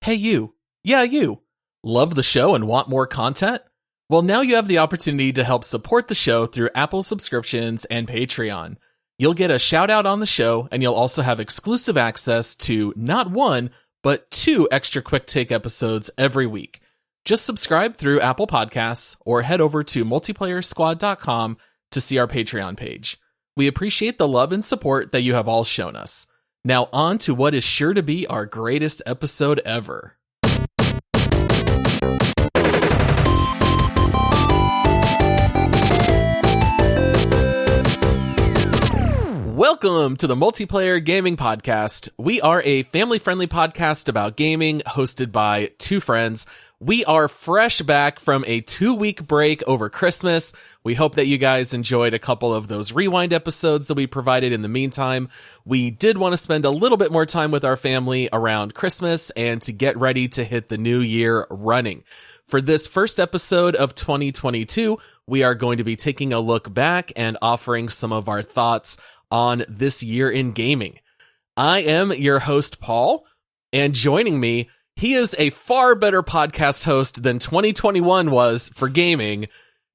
Hey you. Yeah, you. Love the show and want more content? Well, now you have the opportunity to help support the show through Apple subscriptions and Patreon. You'll get a shout out on the show, and you'll also have exclusive access to not one, but 2 extra quick take episodes every week. Just subscribe through Apple Podcasts or head over to multiplayersquad.com to see our Patreon page. We appreciate the love and support that you have all shown us. Now on to what is sure to be our greatest episode ever. Welcome to the Multiplayer Gaming Podcast. We are a family-friendly podcast about gaming hosted by 2 friends. We are fresh back from a 2-week break over Christmas. We hope that you guys enjoyed a couple of those rewind episodes that we provided in the meantime. We did want to spend a little bit more time with our family around Christmas and to get ready to hit the new year running. For this first episode of 2022, we are going to be taking a look back and offering some of our thoughts on this year in gaming. I am your host, Paul, and joining me, he is a far better podcast host than 2021 was for gaming.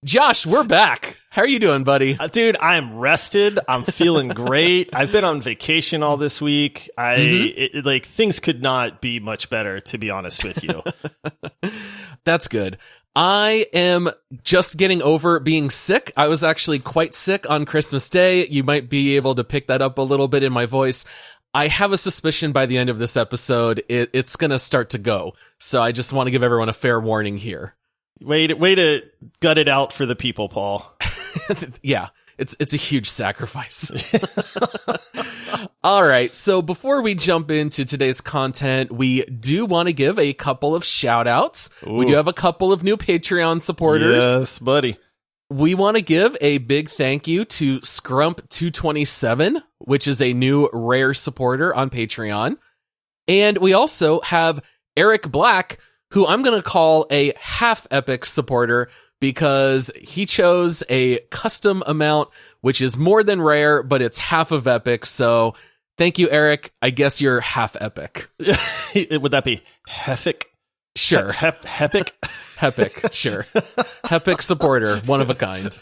Josh, we're back. How are you doing, buddy? Dude, I'm rested. I'm feeling great. I've been on vacation all this week. Things could not be much better, to be honest with you. That's good. I am just getting over being sick. I was actually quite sick on Christmas Day. You might be able to pick that up a little bit in my voice. I have a suspicion by the end of this episode, it's going to start to go. So I just want to give everyone a fair warning here. Way to gut it out for the people, Paul. Yeah, it's a huge sacrifice. All right, so before we jump into today's content, we do want to give a couple of shout-outs. Ooh. We do have a couple of new Patreon supporters. Yes, buddy. We want to give a big thank you to Scrump227, which is a new rare supporter on Patreon. And we also have Eric Black, who I'm going to call a half-epic supporter because he chose a custom amount, which is more than rare, but it's half of epic. So thank you, Eric. I guess you're half epic. Would that be hefic? Sure. Hepic? Hepic, sure. Hepic supporter, one of a kind.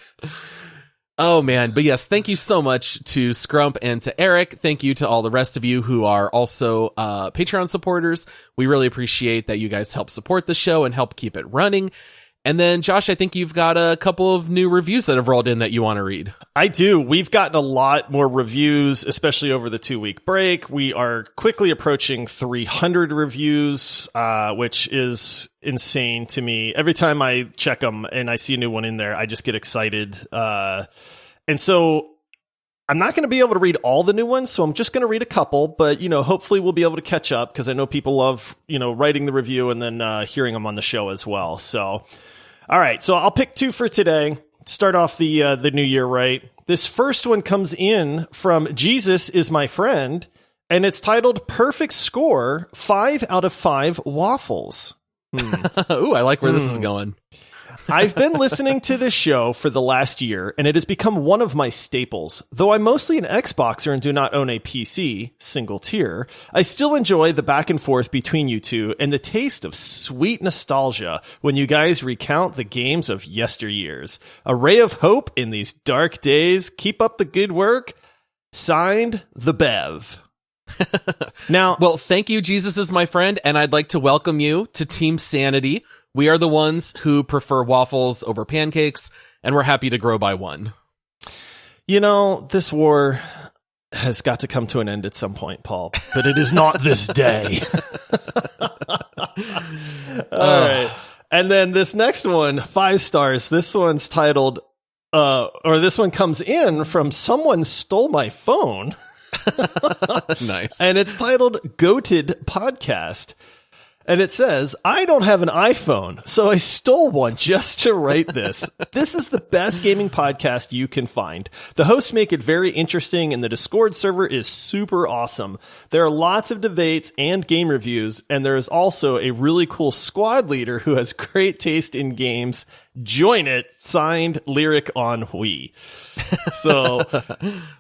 Oh, man. But yes, thank you so much to Scrump and to Eric. Thank you to all the rest of you who are also Patreon supporters. We really appreciate that you guys help support the show and help keep it running. And then, Josh, I think you've got a couple of new reviews that have rolled in that you want to read. I do. We've gotten a lot more reviews, especially over the 2-week break. We are quickly approaching 300 reviews, which is insane to me. Every time I check them and I see a new one in there, I just get excited. And so I'm not going to be able to read all the new ones, so I'm just going to read a couple. But, hopefully we'll be able to catch up because I know people love, writing the review and then hearing them on the show as well. So, all right. So I'll pick 2 for today. Start off the new year right. This first one comes in from Jesus is my friend, and it's titled Perfect Score, 5 out of 5 waffles. Ooh, I like where this is going. I've been listening to this show for the last year, and it has become one of my staples. Though I'm mostly an Xboxer and do not own a PC, single tier, I still enjoy the back and forth between you two and the taste of sweet nostalgia when you guys recount the games of yesteryears. A ray of hope in these dark days. Keep up the good work. Signed, The Bev. Now, well, thank you, Jesus is my friend, and I'd like to welcome you to Team Sanity. We are the ones who prefer waffles over pancakes, and we're happy to grow by one. This war has got to come to an end at some point, Paul, but it is not this day. All right. And then this next one, 5 stars. This one's titled, this one comes in from Someone Stole My Phone. Nice. And it's titled Goated Podcast. And it says, I don't have an iPhone, so I stole one just to write this. This is the best gaming podcast you can find. The hosts make it very interesting, and the Discord server is super awesome. There are lots of debates and game reviews, and there is also a really cool squad leader who has great taste in games. Join it. Signed, Lyric on Wii. So,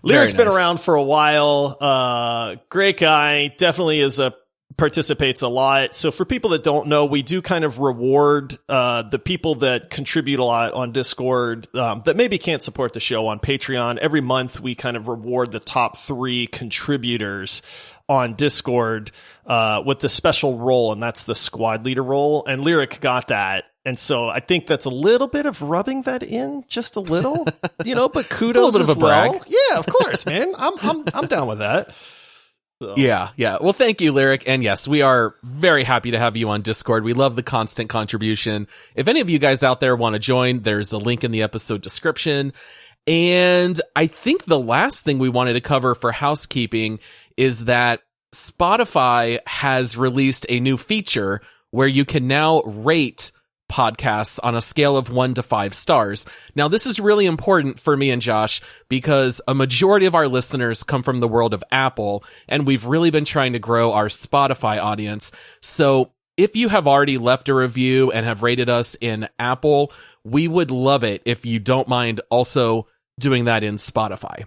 Lyric's been around for a while. Great guy. Definitely is a participates a lot. So for people that don't know, we do kind of reward the people that contribute a lot on Discord that maybe can't support the show on Patreon. Every month we kind of reward the top 3 contributors on Discord with the special role, and that's the squad leader role. And Lyric got that. And so I think that's a little bit of rubbing that in, just a little, but kudos a little bit as of a brag. well. Yeah, of course, man. I'm down with that. So. Yeah. Well, thank you, Lyric. And yes, we are very happy to have you on Discord. We love the constant contribution. If any of you guys out there want to join, there's a link in the episode description. And I think the last thing we wanted to cover for housekeeping is that Spotify has released a new feature where you can now rate podcasts on a scale of 1 to 5 stars. Now, this is really important for me and Josh because a majority of our listeners come from the world of Apple, and we've really been trying to grow our Spotify audience. So if you have already left a review and have rated us in Apple, we would love it if you don't mind also doing that in Spotify.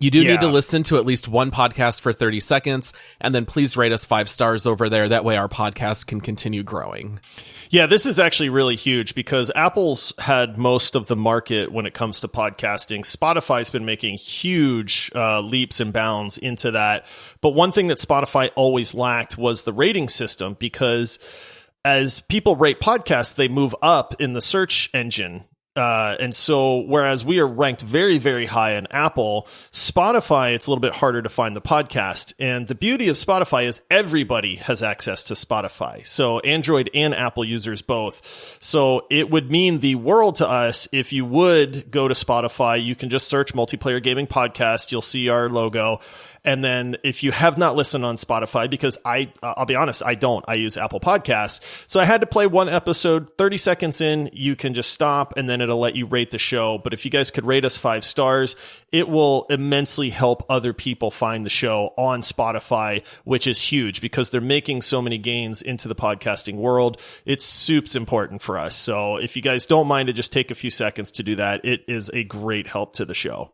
You do need to listen to at least one podcast for 30 seconds, and then please rate us 5 stars over there. That way our podcast can continue growing. Yeah, this is actually really huge because Apple's had most of the market when it comes to podcasting. Spotify's been making huge leaps and bounds into that. But one thing that Spotify always lacked was the rating system, because as people rate podcasts, they move up in the search engine. And so whereas we are ranked very, very high in Apple, Spotify, it's a little bit harder to find the podcast. And the beauty of Spotify is everybody has access to Spotify. So Android and Apple users both. So it would mean the world to us if you would go to Spotify. You can just search Multiplayer Gaming Podcast. You'll see our logo. And then if you have not listened on Spotify, because I'll be honest, I don't. I use Apple Podcasts. So I had to play one episode, 30 seconds in, you can just stop and then it'll let you rate the show. But if you guys could rate us 5 stars, it will immensely help other people find the show on Spotify, which is huge because they're making so many gains into the podcasting world. It's soups important for us. So if you guys don't mind to just take a few seconds to do that, it is a great help to the show.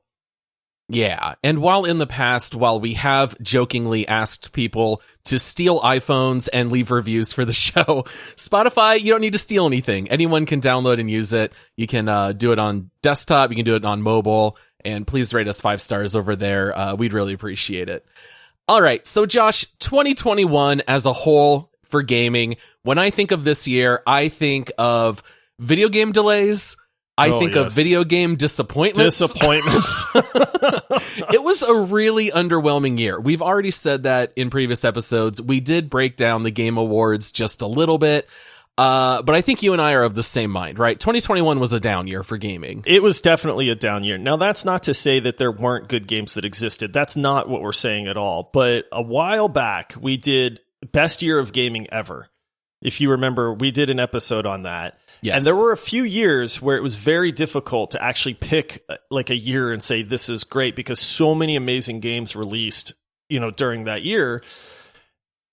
Yeah, and while in the past, while we have jokingly asked people to steal iPhones and leave reviews for the show, Spotify, you don't need to steal anything. Anyone can download and use it. You can do it on desktop, you can do it on mobile, and please rate us 5 stars over there. We'd really appreciate it. All right, so Josh, 2021 as a whole for gaming, when I think of this year, I think of video game delays, I think of video game disappointments. It was a really underwhelming year. We've already said that in previous episodes. We did break down the Game Awards just a little bit. But I think you and I are of the same mind, right? 2021 was a down year for gaming. It was definitely a down year. Now, that's not to say that there weren't good games that existed. That's not what we're saying at all. But a while back, we did Best Year of Gaming Ever. If you remember, we did an episode on that. Yes. And there were a few years where it was very difficult to actually pick like a year and say, this is great, because so many amazing games released, during that year.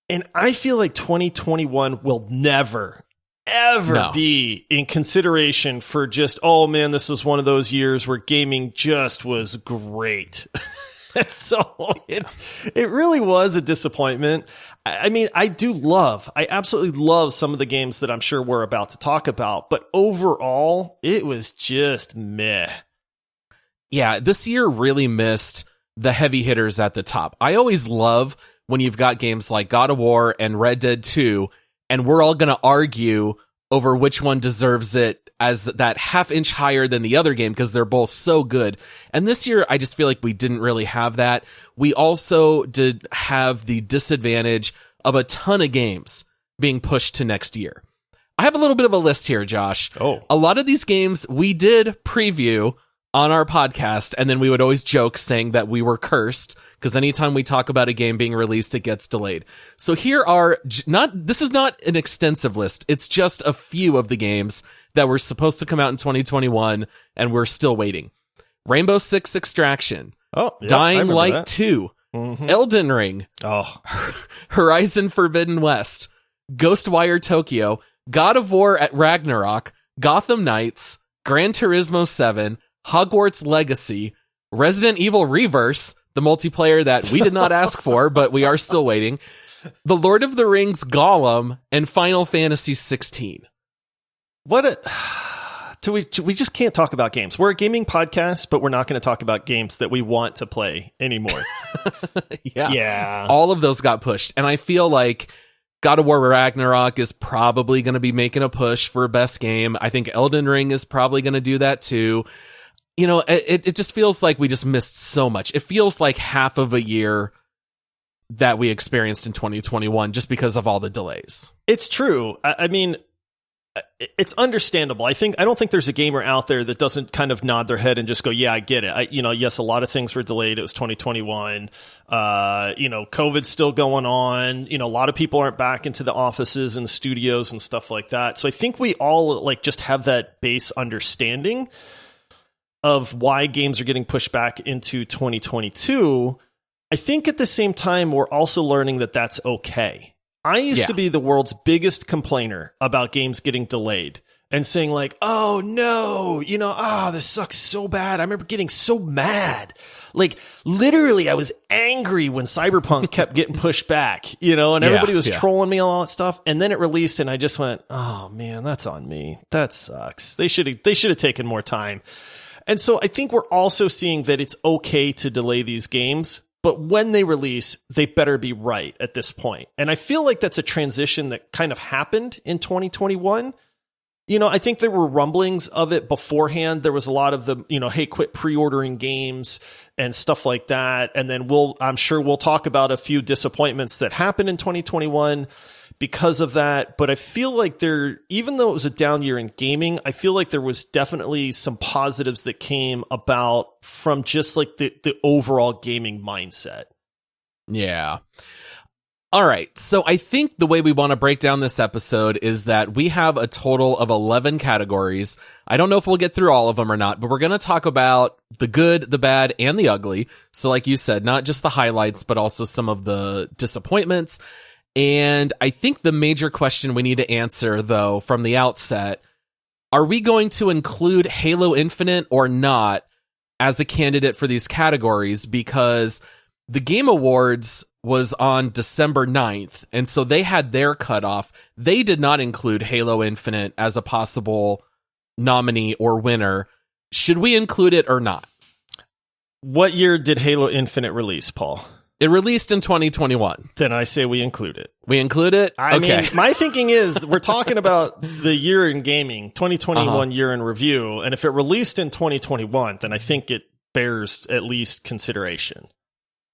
And I feel like 2021 will never, ever be in consideration for just, oh man, this is one of those years where gaming just was great. So it really was a disappointment. I mean, I absolutely love some of the games that I'm sure we're about to talk about, but overall, it was just meh. Yeah, this year really missed the heavy hitters at the top. I always love when you've got games like God of War and Red Dead 2, and we're all going to argue over which one deserves it as that half inch higher than the other game because they're both so good. And this year, I just feel like we didn't really have that. We also did have the disadvantage of a ton of games being pushed to next year. I have a little bit of a list here, Josh. Oh. A lot of these games we did preview on our podcast, and then we would always joke saying that we were cursed because anytime we talk about a game being released, it gets delayed. So here are this is not an extensive list. It's just a few of the games that were supposed to come out in 2021, and we're still waiting. Rainbow Six Extraction. Oh, yeah, Dying Light 2. Mm-hmm. Elden Ring. Oh. Horizon Forbidden West. Ghostwire Tokyo. God of War at Ragnarok. Gotham Knights. Gran Turismo 7. Hogwarts Legacy. Resident Evil Reverse, the multiplayer that we did not ask for, but we are still waiting. The Lord of the Rings Gollum, and Final Fantasy 16. What a... We just can't talk about games. We're a gaming podcast, but we're not going to talk about games that we want to play anymore. Yeah. All of those got pushed. And I feel like God of War Ragnarok is probably going to be making a push for best game. I think Elden Ring is probably going to do that too. You know, it just feels like we just missed so much. It feels like half of a year that we experienced in 2021 just because of all the delays. It's true. I mean, it's understandable. I don't think there's a gamer out there that doesn't kind of nod their head and just go, yeah, I get it. Yes, a lot of things were delayed. It was 2021. COVID's still going on. A lot of people aren't back into the offices and studios and stuff like that. So I think we all just have that base understanding of why games are getting pushed back into 2022. I think at the same time, we're also learning that that's okay. I used to be the world's biggest complainer about games getting delayed and saying oh no, this sucks so bad. I remember getting so mad. Literally I was angry when Cyberpunk kept getting pushed back, and everybody was trolling me on all that stuff. And then it released and I just went, oh man, that's on me. That sucks. They should have taken more time. And so I think we're also seeing that it's okay to delay these games. But when they release, they better be right at this point. And I feel like that's a transition that kind of happened in 2021. I think there were rumblings of it beforehand. There was a lot of the, hey, quit pre-ordering games and stuff like that. And then I'm sure we'll talk about a few disappointments that happened in 2021 because of that. But I feel like even though it was a down year in gaming, I feel like there was definitely some positives that came about from just the overall gaming mindset. Yeah. All right. So I think the way we want to break down this episode is that we have a total of 11 categories. I don't know if we'll get through all of them or not, but we're going to talk about the good, the bad, and the ugly. So like you said, not just the highlights, but also some of the disappointments. And I think the major question we need to answer, though, from the outset, are we going to include Halo Infinite or not as a candidate for these categories? Because the Game Awards was on December 9th, and so they had their cutoff. They did not include Halo Infinite as a possible nominee or winner. Should we include it or not? What year did Halo Infinite release, Paul? It released in 2021. Then I say we include it. We include it? I mean, my thinking is we're talking about the year in gaming, 2021 year in review. And if it released in 2021, then I think it bears at least consideration.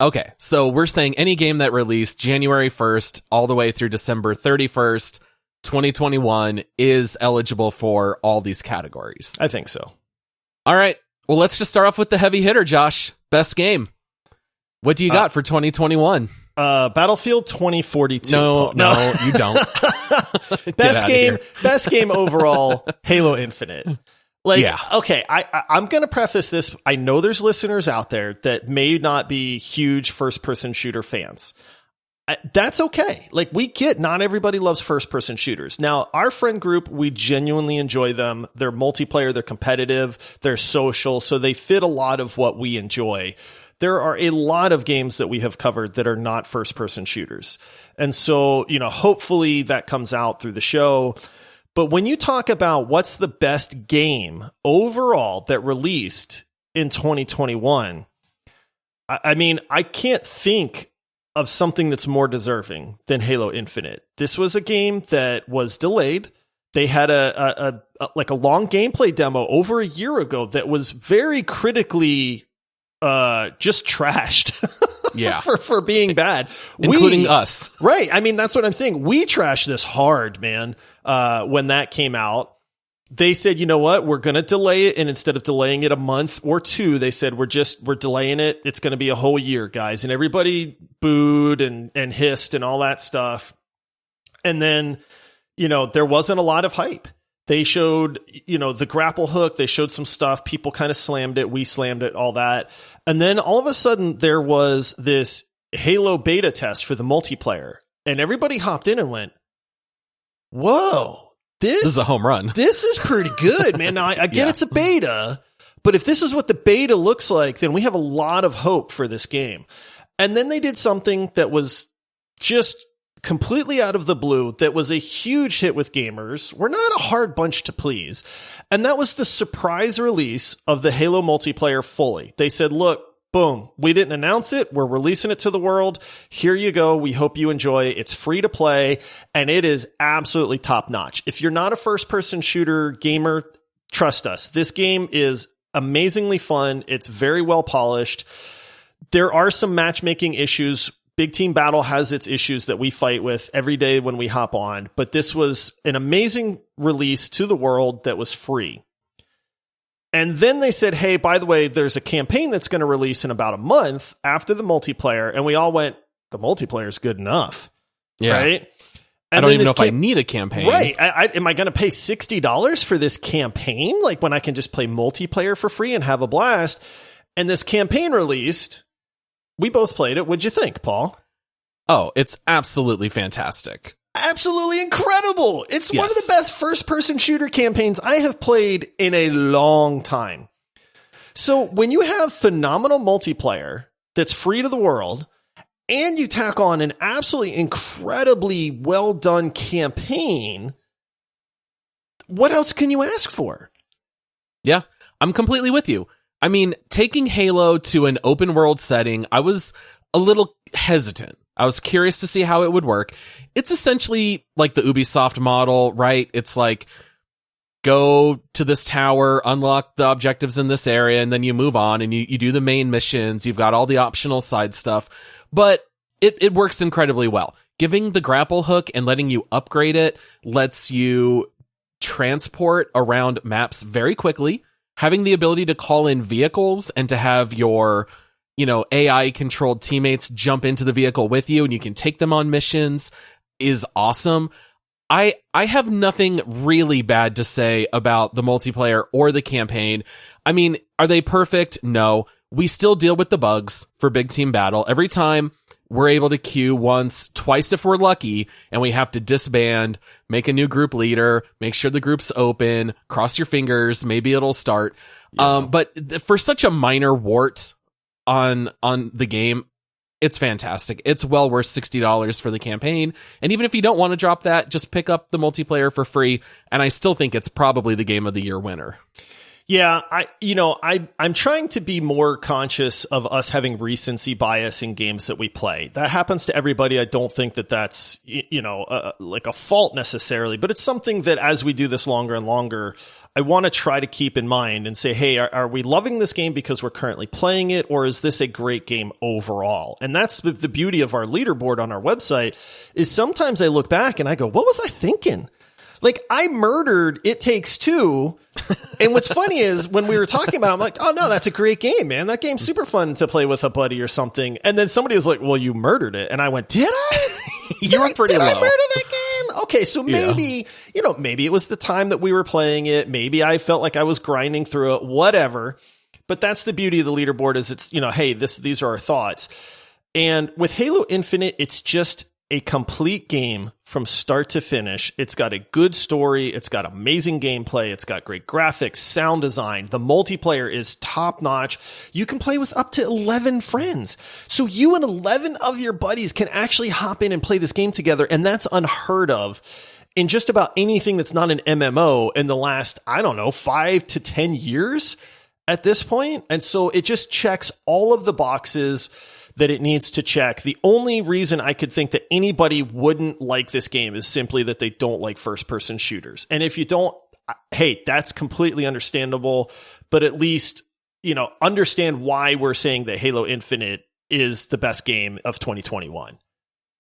Okay, so we're saying any game that released January 1st all the way through December 31st, 2021 is eligible for all these categories. I think so. All right. Well, let's just start off with the heavy hitter, Josh. Best game. What do you got for 2021? Battlefield 2042. No, you don't. Best game overall, Halo Infinite. Okay, I'm going to preface this. I know there's listeners out there that may not be huge first-person shooter fans. That's okay. We get not everybody loves first-person shooters. Now, our friend group, we genuinely enjoy them. They're multiplayer, they're competitive, they're social, so they fit a lot of what we enjoy. There are a lot of games that we have covered that are not first-person shooters. And so, hopefully that comes out through the show. But when you talk about what's the best game overall that released in 2021, I mean, I can't think of something that's more deserving than Halo Infinite. This was a game that was delayed. They had a long gameplay demo over a year ago that was very critically just trashed. Yeah. for being bad. Including us. Right. I mean, that's what I'm saying. We trashed this hard, man. When that came out, they said, you know what? We're going to delay it. And instead of delaying it a month or two, they said, we're delaying it. It's going to be a whole year, guys. And everybody booed and hissed and all that stuff. And then, there wasn't a lot of hype. They showed, the grapple hook. They showed some stuff. People kind of slammed it. We slammed it, all that. And then all of a sudden there was this Halo beta test for the multiplayer. And everybody hopped in and went, whoa, this is a home run. This is pretty good, man. Now, I get it's a beta, but if this is what the beta looks like, then we have a lot of hope for this game. And then they did something that was just completely out of the blue that was a huge hit with gamers. We're not a hard bunch to please. And that was the surprise release of the Halo multiplayer fully. They said, look, boom, we didn't announce it. We're releasing it to the world. Here you go. We hope you enjoy. It's free to play, and it is absolutely top notch. If you're not a first-person shooter gamer, trust us. This game is amazingly fun. It's very well polished. There are some matchmaking issues. Big Team Battle has its issues that we fight with every day when we hop on, but this was an amazing release to the world that was free. And then they said, hey, by the way, there's a campaign that's going to release in about a month after the multiplayer. And we all went, the multiplayer is good enough. Yeah. Right? And I don't even know if I need a campaign. Right. Am I going to pay $60 for this campaign? Like when I can just play multiplayer for free and have a blast? And this campaign released. We both played it. What'd you think, Paul? Oh, it's absolutely fantastic. Absolutely incredible. It's one of the best first-person shooter campaigns I have played in a long time. So when you have phenomenal multiplayer that's free to the world, and you tack on an absolutely incredibly well-done campaign, what else can you ask for? Yeah, I'm completely with you. I mean, taking Halo to an open world setting, I was a little hesitant. I was curious to see how it would work. It's essentially like the Ubisoft model, right? It's like, go to this tower, unlock the objectives in this area, and then you move on and you do the main missions. You've got all the optional side stuff, but it works incredibly well. Giving the grapple hook and letting you upgrade it lets you transport around maps very quickly. Having the ability to call in vehicles and to have your, AI controlled teammates jump into the vehicle with you and you can take them on missions is awesome. I have nothing really bad to say about the multiplayer or the campaign. I mean, are they perfect? No. We still deal with the bugs for Big Team Battle. Every time we're able to queue once, twice if we're lucky, and we have to disband, make a new group leader, make sure the group's open, cross your fingers, maybe it'll start. Yeah. But for such a minor wart on the game, it's fantastic. It's well worth $60 for the campaign. And even if you don't want to drop that, just pick up the multiplayer for free. And I still think it's probably the Game of the Year winner. Yeah, I'm trying to be more conscious of us having recency bias in games that we play. That happens to everybody. I don't think that that's, like a fault necessarily, but it's something that as we do this longer and longer, I want to try to keep in mind and say, hey, are we loving this game because we're currently playing it, or is this a great game overall? And that's the beauty of our leaderboard on our website is sometimes I look back and I go, what was I thinking? Like, I murdered It Takes Two. And what's funny is when we were talking about it, I'm like, oh, no, that's a great game, man. That game's super fun to play with a buddy or something. And then somebody was like, well, you murdered it. And I went, did I? You were pretty low. Did I murder that game? Okay, so maybe, maybe it was the time that we were playing it. Maybe I felt like I was grinding through it, whatever. But that's the beauty of the leaderboard is it's, hey, these are our thoughts. And with Halo Infinite, it's just a complete game from start to finish. It's got a good story. It's got amazing gameplay. It's got great graphics, sound design. The multiplayer is top notch. You can play with up to 11 friends. So you and 11 of your buddies can actually hop in and play this game together. And that's unheard of in just about anything that's not an MMO in the last, 5 to 10 years at this point. And so it just checks all of the boxes that it needs to check. The only reason I could think that anybody wouldn't like this game is simply that they don't like first-person shooters. And if you don't, hey, that's completely understandable. But at least, understand why we're saying that Halo Infinite is the best game of 2021.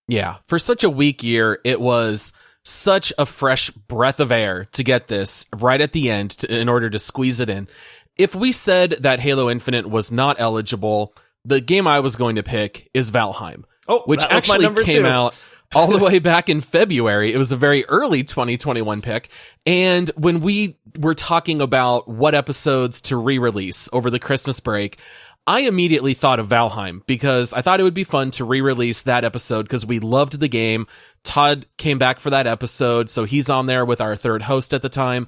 Yeah, for such a weak year, it was such a fresh breath of air to get this right at the end in order to squeeze it in. If we said that Halo Infinite was not eligible, the game I was going to pick is Valheim, which actually came out all the way back in February. It was a very early 2021 pick. And when we were talking about what episodes to re-release over the Christmas break, I immediately thought of Valheim because I thought it would be fun to re-release that episode because we loved the game. Todd came back for that episode, so he's on there with our third host at the time.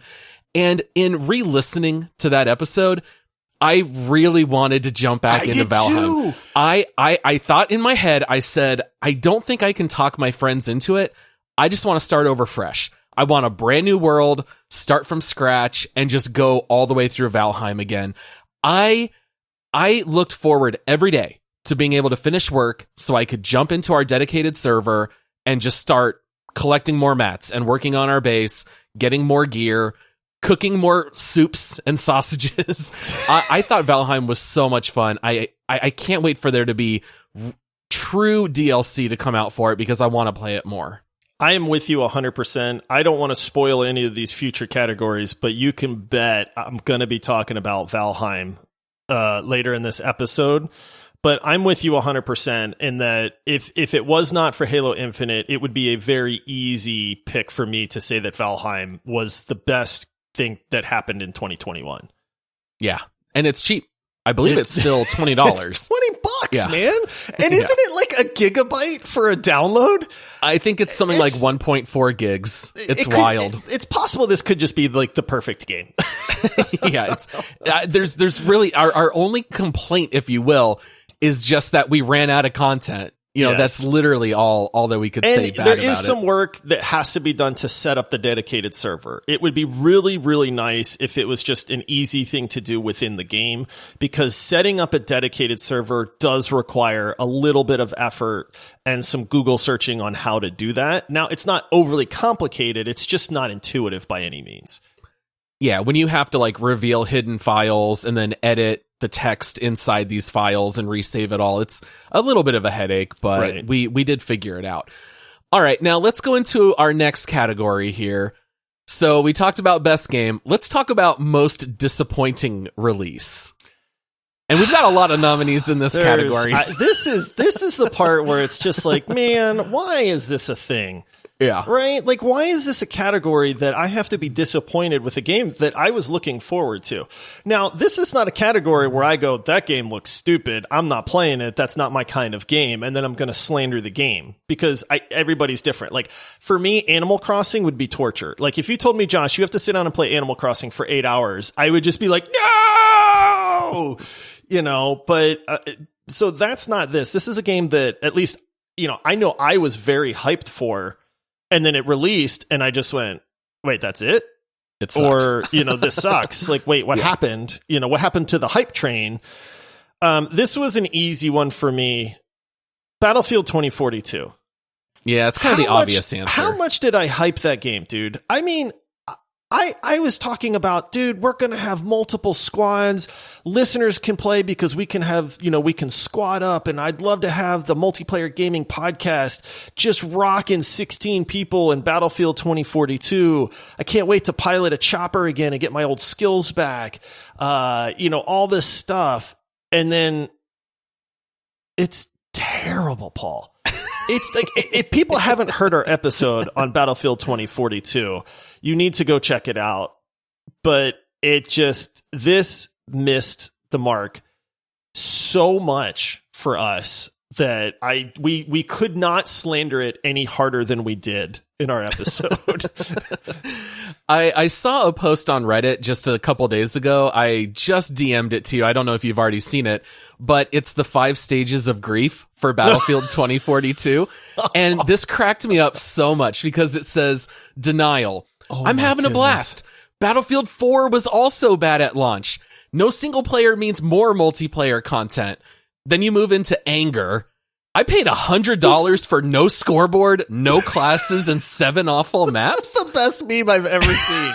And in re-listening to that episode, I really wanted to jump back into Valheim. Too. I thought in my head, I said, I don't think I can talk my friends into it. I just want to start over fresh. I want a brand new world, start from scratch, and just go all the way through Valheim again. I looked forward every day to being able to finish work so I could jump into our dedicated server and just start collecting more mats and working on our base, getting more gear, cooking more soups and sausages. I thought Valheim was so much fun. I can't wait for there to be true DLC to come out for it because I want to play it more. I am with you 100%. I don't want to spoil any of these future categories, but you can bet I'm going to be talking about Valheim later in this episode. But I'm with you 100% in that if it was not for Halo Infinite, it would be a very easy pick for me to say that Valheim was the best thing that happened in 2021. Yeah. And it's cheap. I believe it's still $20. It's $20, man. And isn't it like a gigabyte for a download? I think it's something like 1.4 gigs. It's wild. It's possible this could just be like the perfect game. Yeah. It's there's really our only complaint, if you will, is just that we ran out of content. You know, That's literally all that we could say bad about it. There is some work that has to be done to set up the dedicated server. It would be really, really nice if it was just an easy thing to do within the game, because setting up a dedicated server does require a little bit of effort and some Google searching on how to do that. Now, it's not overly complicated. It's just not intuitive by any means. Yeah, when you have to like reveal hidden files and then edit the text inside these files and resave it all, it's a little bit of a headache, but we did figure it out. All right, now let's go into our next category here. So we talked about best game. Let's talk about most disappointing release. And we've got a lot of nominees in this category. This is the part where it's just like, man, why is this a thing? Yeah. Right? Like, why is this a category that I have to be disappointed with a game that I was looking forward to? Now, this is not a category where I go, that game looks stupid, I'm not playing it, that's not my kind of game, and then I'm going to slander the game, because everybody's different. Like, for me, Animal Crossing would be torture. Like, if you told me, Josh, you have to sit down and play Animal Crossing for 8 hours, I would just be like, no! You know, but, so that's not this. This is a game that, at least, you know I was very hyped for. And then it released, and I just went, wait, that's it? It sucks. Or, this sucks. Like, wait, what happened? What happened to the hype train? This was an easy one for me. Battlefield 2042. Yeah, it's kind of the obvious answer. How much did I hype that game, dude? I mean, I was talking about, dude, we're going to have multiple squads. Listeners can play because we can have, we can squad up, and I'd love to have the multiplayer gaming podcast just rocking 16 people in Battlefield 2042. I can't wait to pilot a chopper again and get my old skills back. All this stuff. And then it's terrible, Paul. It's like, if people haven't heard our episode on Battlefield 2042, you need to go check it out. But this missed the mark so much for us that we could not slander it any harder than we did in our episode. I saw a post on Reddit just a couple days ago. I just DM'd it to you. I don't know if you've already seen it, but it's the 5 stages of grief for Battlefield 2042. And this cracked me up so much because it says denial. I'm having a blast. Battlefield 4 was also bad at launch. No single player means more multiplayer content. Then you move into anger. I paid $100 for no scoreboard, no classes, and 7 awful maps. That's the best meme I've ever seen.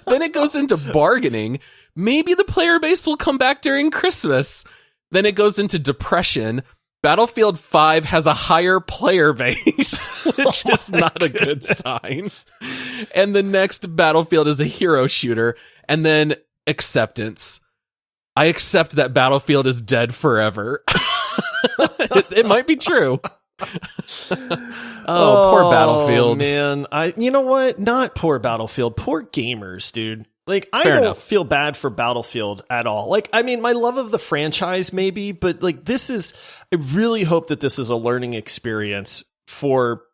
Then it goes into bargaining. Maybe the player base will come back during Christmas. Then it goes into depression. Battlefield 5 has a higher player base, which is not a good sign. And the next Battlefield is a hero shooter. And then acceptance. I accept that Battlefield is dead forever. It might be true. Poor Battlefield. Man, you know what? Not poor Battlefield. Poor gamers, dude. Like, I don't feel bad for Battlefield at all. Like, I mean, my love of the franchise, maybe, but like, I really hope that this is a learning experience for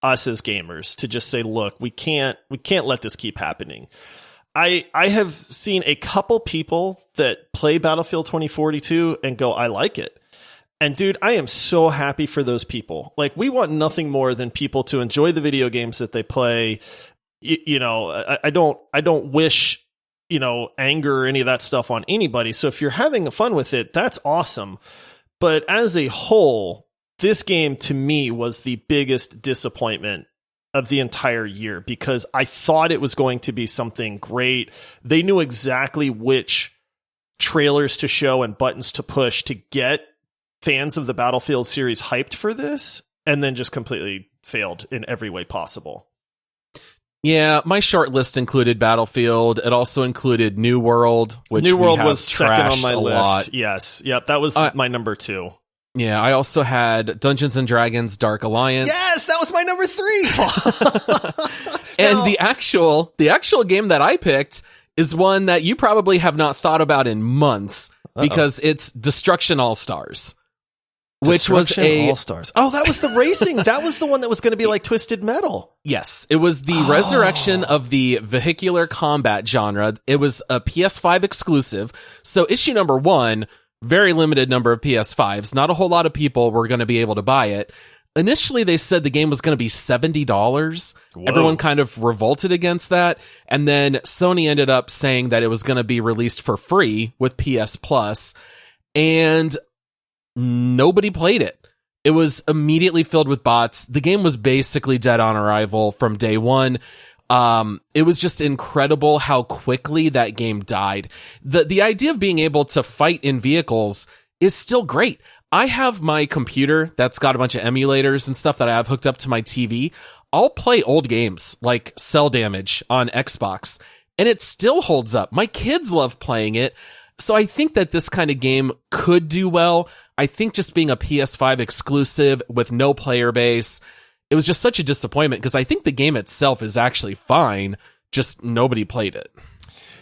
us as gamers to just say, look, we can't let this keep happening. I have seen a couple people that play Battlefield 2042 and go, I like it. And dude, I am so happy for those people. Like, we want nothing more than people to enjoy the video games that they play. You know, I don't wish, you know, anger or any of that stuff on anybody. So if you're having fun with it, that's awesome. But as a whole, this game to me was the biggest disappointment of the entire year, because I thought it was going to be something great. They knew exactly which trailers to show and buttons to push to get fans of the Battlefield series hyped for this, and then just completely failed in every way possible. Yeah, my short list included Battlefield. It also included New World, which New World we have was second on my list. Lot. Yes. Yep. That was my number 2. Yeah, I also had Dungeons and Dragons Dark Alliance. Yes, that was my number 3. And the actual game that I picked is one that you probably have not thought about in months, because it's Destruction All-Stars. Which was All-Stars. Oh, that was the racing. That was the one that was going to be like Twisted Metal. Yes, it was the resurrection of the vehicular combat genre. It was a PS5 exclusive. So issue number 1, very limited number of PS5s. Not a whole lot of people were going to be able to buy it. Initially, they said the game was going to be $70. Whoa. Everyone kind of revolted against that. And then Sony ended up saying that it was going to be released for free with PS Plus. And nobody played it. It was immediately filled with bots. The game was basically dead on arrival from day one. It was just incredible how quickly that game died. The idea of being able to fight in vehicles is still great. I have my computer that's got a bunch of emulators and stuff that I have hooked up to my TV. I'll play old games like Cell Damage on Xbox, and it still holds up. My kids love playing it. So I think that this kind of game could do well. I think just being a PS5 exclusive with no player base, it was just such a disappointment, because I think the game itself is actually fine, just nobody played it.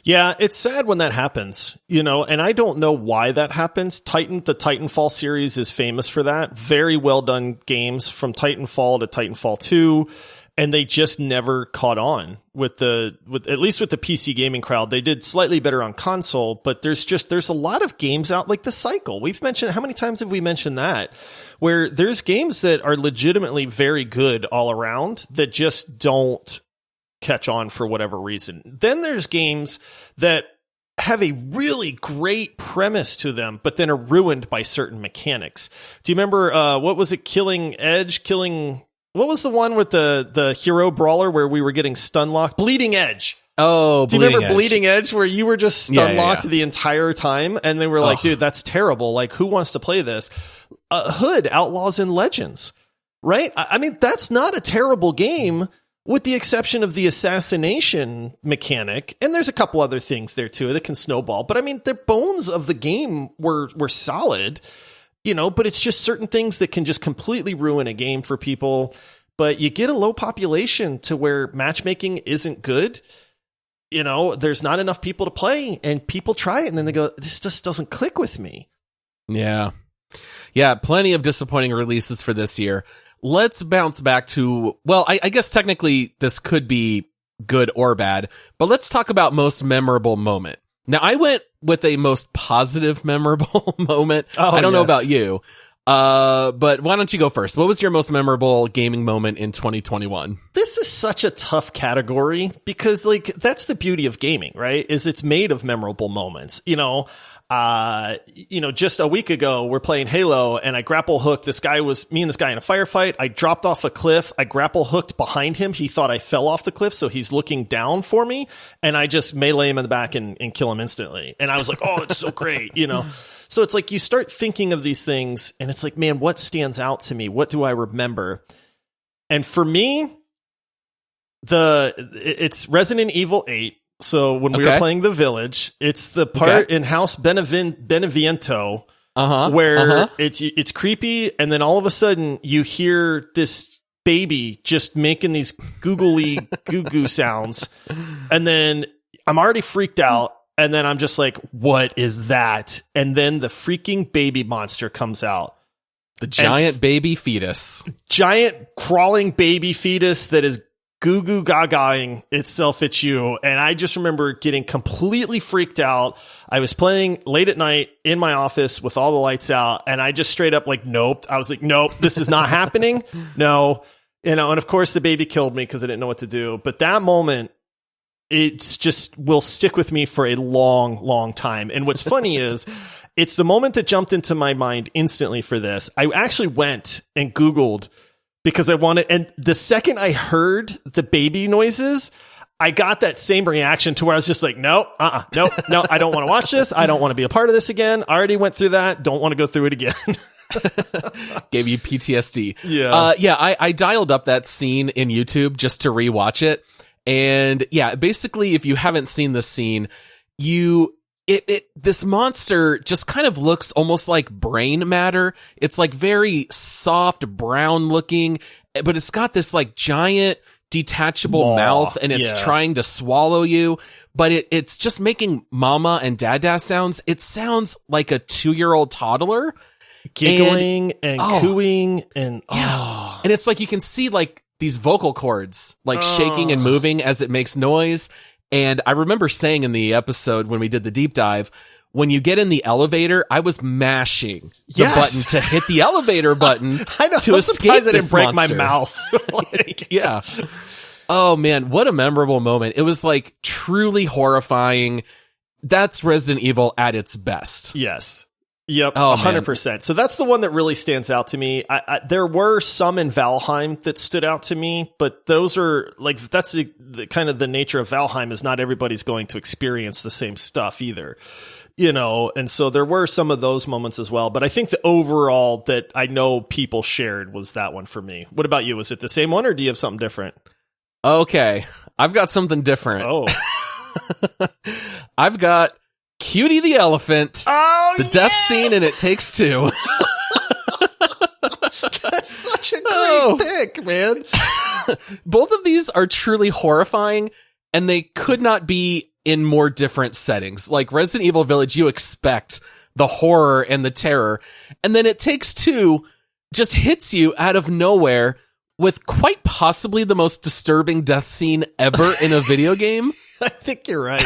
Yeah, it's sad when that happens, you know, and I don't know why that happens. The Titanfall series is famous for that. Very well done games from Titanfall to Titanfall 2. And they just never caught on with at least with the PC gaming crowd. They did slightly better on console, but there's a lot of games out, like The Cycle. We've mentioned, how many times have we mentioned that? Where there's games that are legitimately very good all around that just don't catch on for whatever reason. Then there's games that have a really great premise to them, but then are ruined by certain mechanics. Do you remember, what was it? What was the one with the hero brawler where we were getting stun locked? Bleeding Edge. Oh, do you remember Bleeding Edge, where you were just stun locked the entire time? And they were like, dude, that's terrible. Like, who wants to play this? Hood, Outlaws and Legends, right? I mean, that's not a terrible game, with the exception of the assassination mechanic. And there's a couple other things there too that can snowball. But I mean, the bones of the game were solid. You know, but it's just certain things that can just completely ruin a game for people. But you get a low population to where matchmaking isn't good. You know, there's not enough people to play, and people try it and then they go, this just doesn't click with me. Yeah. Yeah, plenty of disappointing releases for this year. Let's bounce back to, well, I guess technically this could be good or bad, but let's talk about most memorable moment. Now, I went with a most positive, memorable moment. I don't know about you, but why don't you go first? What was your most memorable gaming moment in 2021? This is such a tough category, because, like, that's the beauty of gaming, right? Is it's made of memorable moments. Just a week ago, we're playing Halo, and I grapple hooked me and this guy in a firefight. I dropped off a cliff. I grapple hooked behind him. He thought I fell off the cliff, so he's looking down for me, and I just melee him in the back and kill him instantly. And I was like, oh, it's so great, you know? So it's like you start thinking of these things, and it's like, man, what stands out to me? What do I remember? And for me, it's Resident Evil 8. So when we were playing The Village, it's the part in House Beneviento where it's creepy, and then all of a sudden you hear this baby just making these googly goo sounds, and then I'm already freaked out, and then I'm just like, what is that? And then the freaking baby monster comes out. The giant baby fetus. Giant crawling baby fetus that is goo goo gagaing itself at you. And I just remember getting completely freaked out. I was playing late at night in my office with all the lights out, and I just straight up like, nope. I was like, nope, this is not happening. No. And of course the baby killed me because I didn't know what to do. But that moment, it's just will stick with me for a long, long time. And what's funny is it's the moment that jumped into my mind instantly for this. I actually went and Googled because I wanted, and the second I heard the baby noises, I got that same reaction to where I was just like, no, I don't want to watch this. I don't want to be a part of this again. I already went through that. Don't want to go through it again. Gave you PTSD. Yeah. I dialed up that scene in YouTube just to rewatch it. And yeah, basically, if you haven't seen this scene, this monster just kind of looks almost like brain matter. It's like very soft brown looking, but it's got this like giant detachable mouth, and it's trying to swallow you, but it's just making mama and dada sounds. It sounds like a 2-year-old toddler. Giggling and cooing and and it's like you can see like these vocal cords like shaking and moving as it makes noise. And I remember saying in the episode when we did the deep dive, when you get in the elevator, I was mashing the button to hit the elevator button I know, to escape I didn't break monster. my mouse. Yeah. Oh man, what a memorable moment. It was like truly horrifying. That's Resident Evil at its best. Yes. Yep, 100%. So that's the one that really stands out to me. There were some in Valheim that stood out to me, but those are like, that's the kind of the nature of Valheim is not everybody's going to experience the same stuff either, you know? And so there were some of those moments as well. But I think the overall that I know people shared was that one for me. What about you? Was it the same one or do you have something different? Okay, I've got something different. Oh, I've got Cutie the elephant. Oh, the death scene in It Takes Two. That's such a great pick, man. Both of these are truly horrifying, and they could not be in more different settings. Like Resident Evil Village, you expect the horror and the terror, and then It Takes Two just hits you out of nowhere with quite possibly the most disturbing death scene ever in a video game. I think you're right.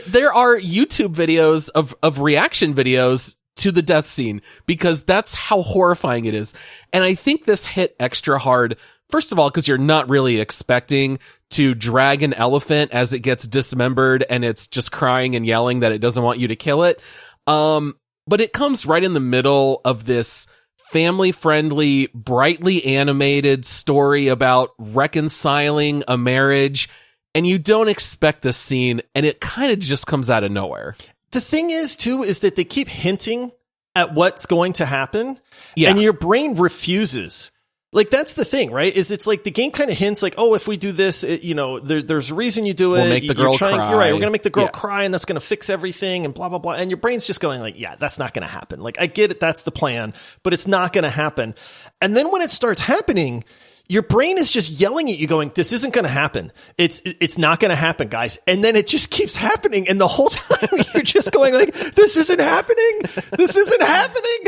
There are YouTube videos of reaction videos to the death scene because that's how horrifying it is. And I think this hit extra hard, first of all, because you're not really expecting to drag an elephant as it gets dismembered and it's just crying and yelling that it doesn't want you to kill it. But it comes right in the middle of this family-friendly, brightly animated story about reconciling a marriage. And you don't expect this scene, and it kind of just comes out of nowhere. The thing is, too, is that they keep hinting at what's going to happen, and your brain refuses. Like, that's the thing, right? Is it's like the game kind of hints like, oh, if we do this, there's a reason you do it. We'll make the girl cry. You're right. We're going to make the girl cry, and that's going to fix everything, and blah, blah, blah. And your brain's just going like, yeah, that's not going to happen. Like, I get it. That's the plan, but it's not going to happen. And then when it starts happening, your brain is just yelling at you going, this isn't going to happen. It's not going to happen, guys. And then it just keeps happening. And the whole time you're just going like, this isn't happening. This isn't happening.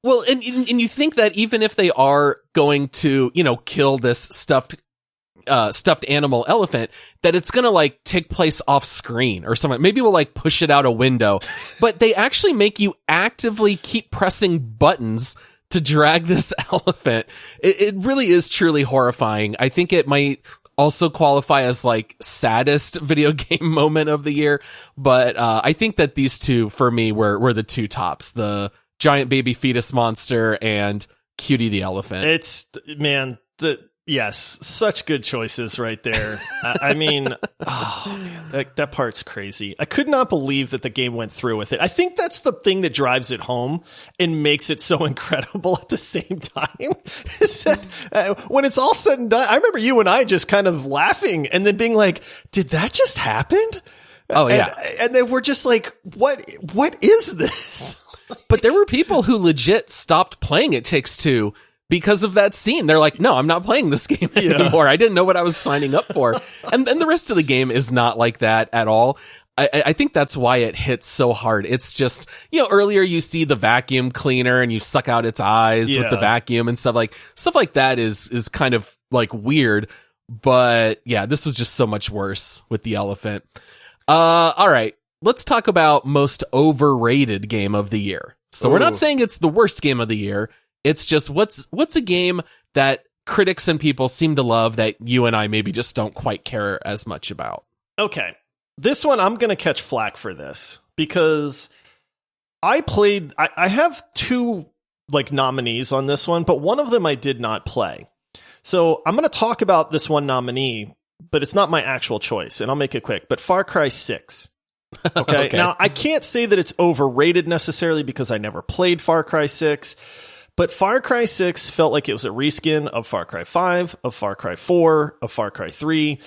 Well, and you think that even if they are going to, kill this stuffed animal elephant, that it's going to like take place off screen or something. Maybe we'll like push it out a window, but they actually make you actively keep pressing buttons to drag this elephant. It really is truly horrifying. I think it might also qualify as like saddest video game moment of the year. But I think that these two for me were the two tops, the giant baby fetus monster and Cutie the elephant. Yes, such good choices right there. I mean, oh man, that part's crazy. I could not believe that the game went through with it. I think that's the thing that drives it home and makes it so incredible at the same time. Is that, when it's all said and done, I remember you and I just kind of laughing and then being like, did that just happen? Oh yeah. And then we're just like, what is this? But there were people who legit stopped playing It Takes Two because of that scene. They're like, no, I'm not playing this game anymore. I didn't know what I was signing up for. And then the rest of the game is not like that at all. I think that's why it hits so hard. It's just, earlier you see the vacuum cleaner and you suck out its eyes with the vacuum and stuff like that is kind of like weird. But yeah, this was just so much worse with the elephant. All right, let's talk about most overrated game of the year. So we're not saying it's the worst game of the year. It's just what's a game that critics and people seem to love that you and I maybe just don't quite care as much about. Okay. This one, I'm going to catch flack for this because I have two like nominees on this one, but one of them I did not play. So I'm going to talk about this one nominee, but it's not my actual choice, and I'll make it quick. But Far Cry 6. Okay? Now, I can't say that it's overrated necessarily because I never played Far Cry 6, but Far Cry 6 felt like it was a reskin of Far Cry 5, of Far Cry 4, of Far Cry 3.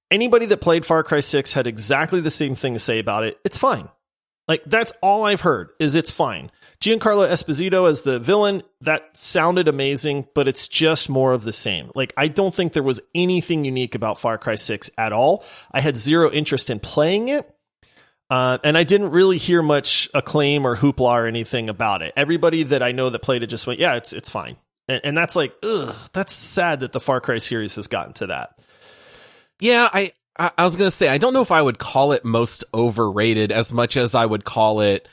Anybody that played Far Cry 6 had exactly the same thing to say about it. It's fine. Like, that's all I've heard, is it's fine. Giancarlo Esposito as the villain, that sounded amazing, but it's just more of the same. Like, I don't think there was anything unique about Far Cry 6 at all. I had zero interest in playing it, and I didn't really hear much acclaim or hoopla or anything about it. Everybody that I know that played it just went, yeah, it's fine. And that's like, ugh, that's sad that the Far Cry series has gotten to that. Yeah, I was going to say, I don't know if I would call it most overrated as much as I would call it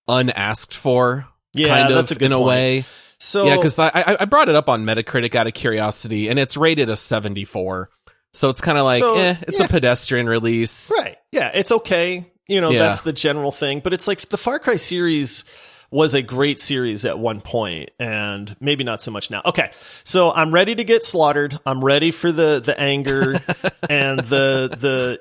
unasked for, kind of, that's a good in a point. way. So, yeah, because I brought it up on Metacritic out of curiosity, and it's rated a 74. So it's kind of like, it's a pedestrian release. Right. Yeah, it's okay. You know, that's the general thing. But it's like the Far Cry series was a great series at one point, and maybe not so much now. Okay, so I'm ready to get slaughtered. I'm ready for the anger and the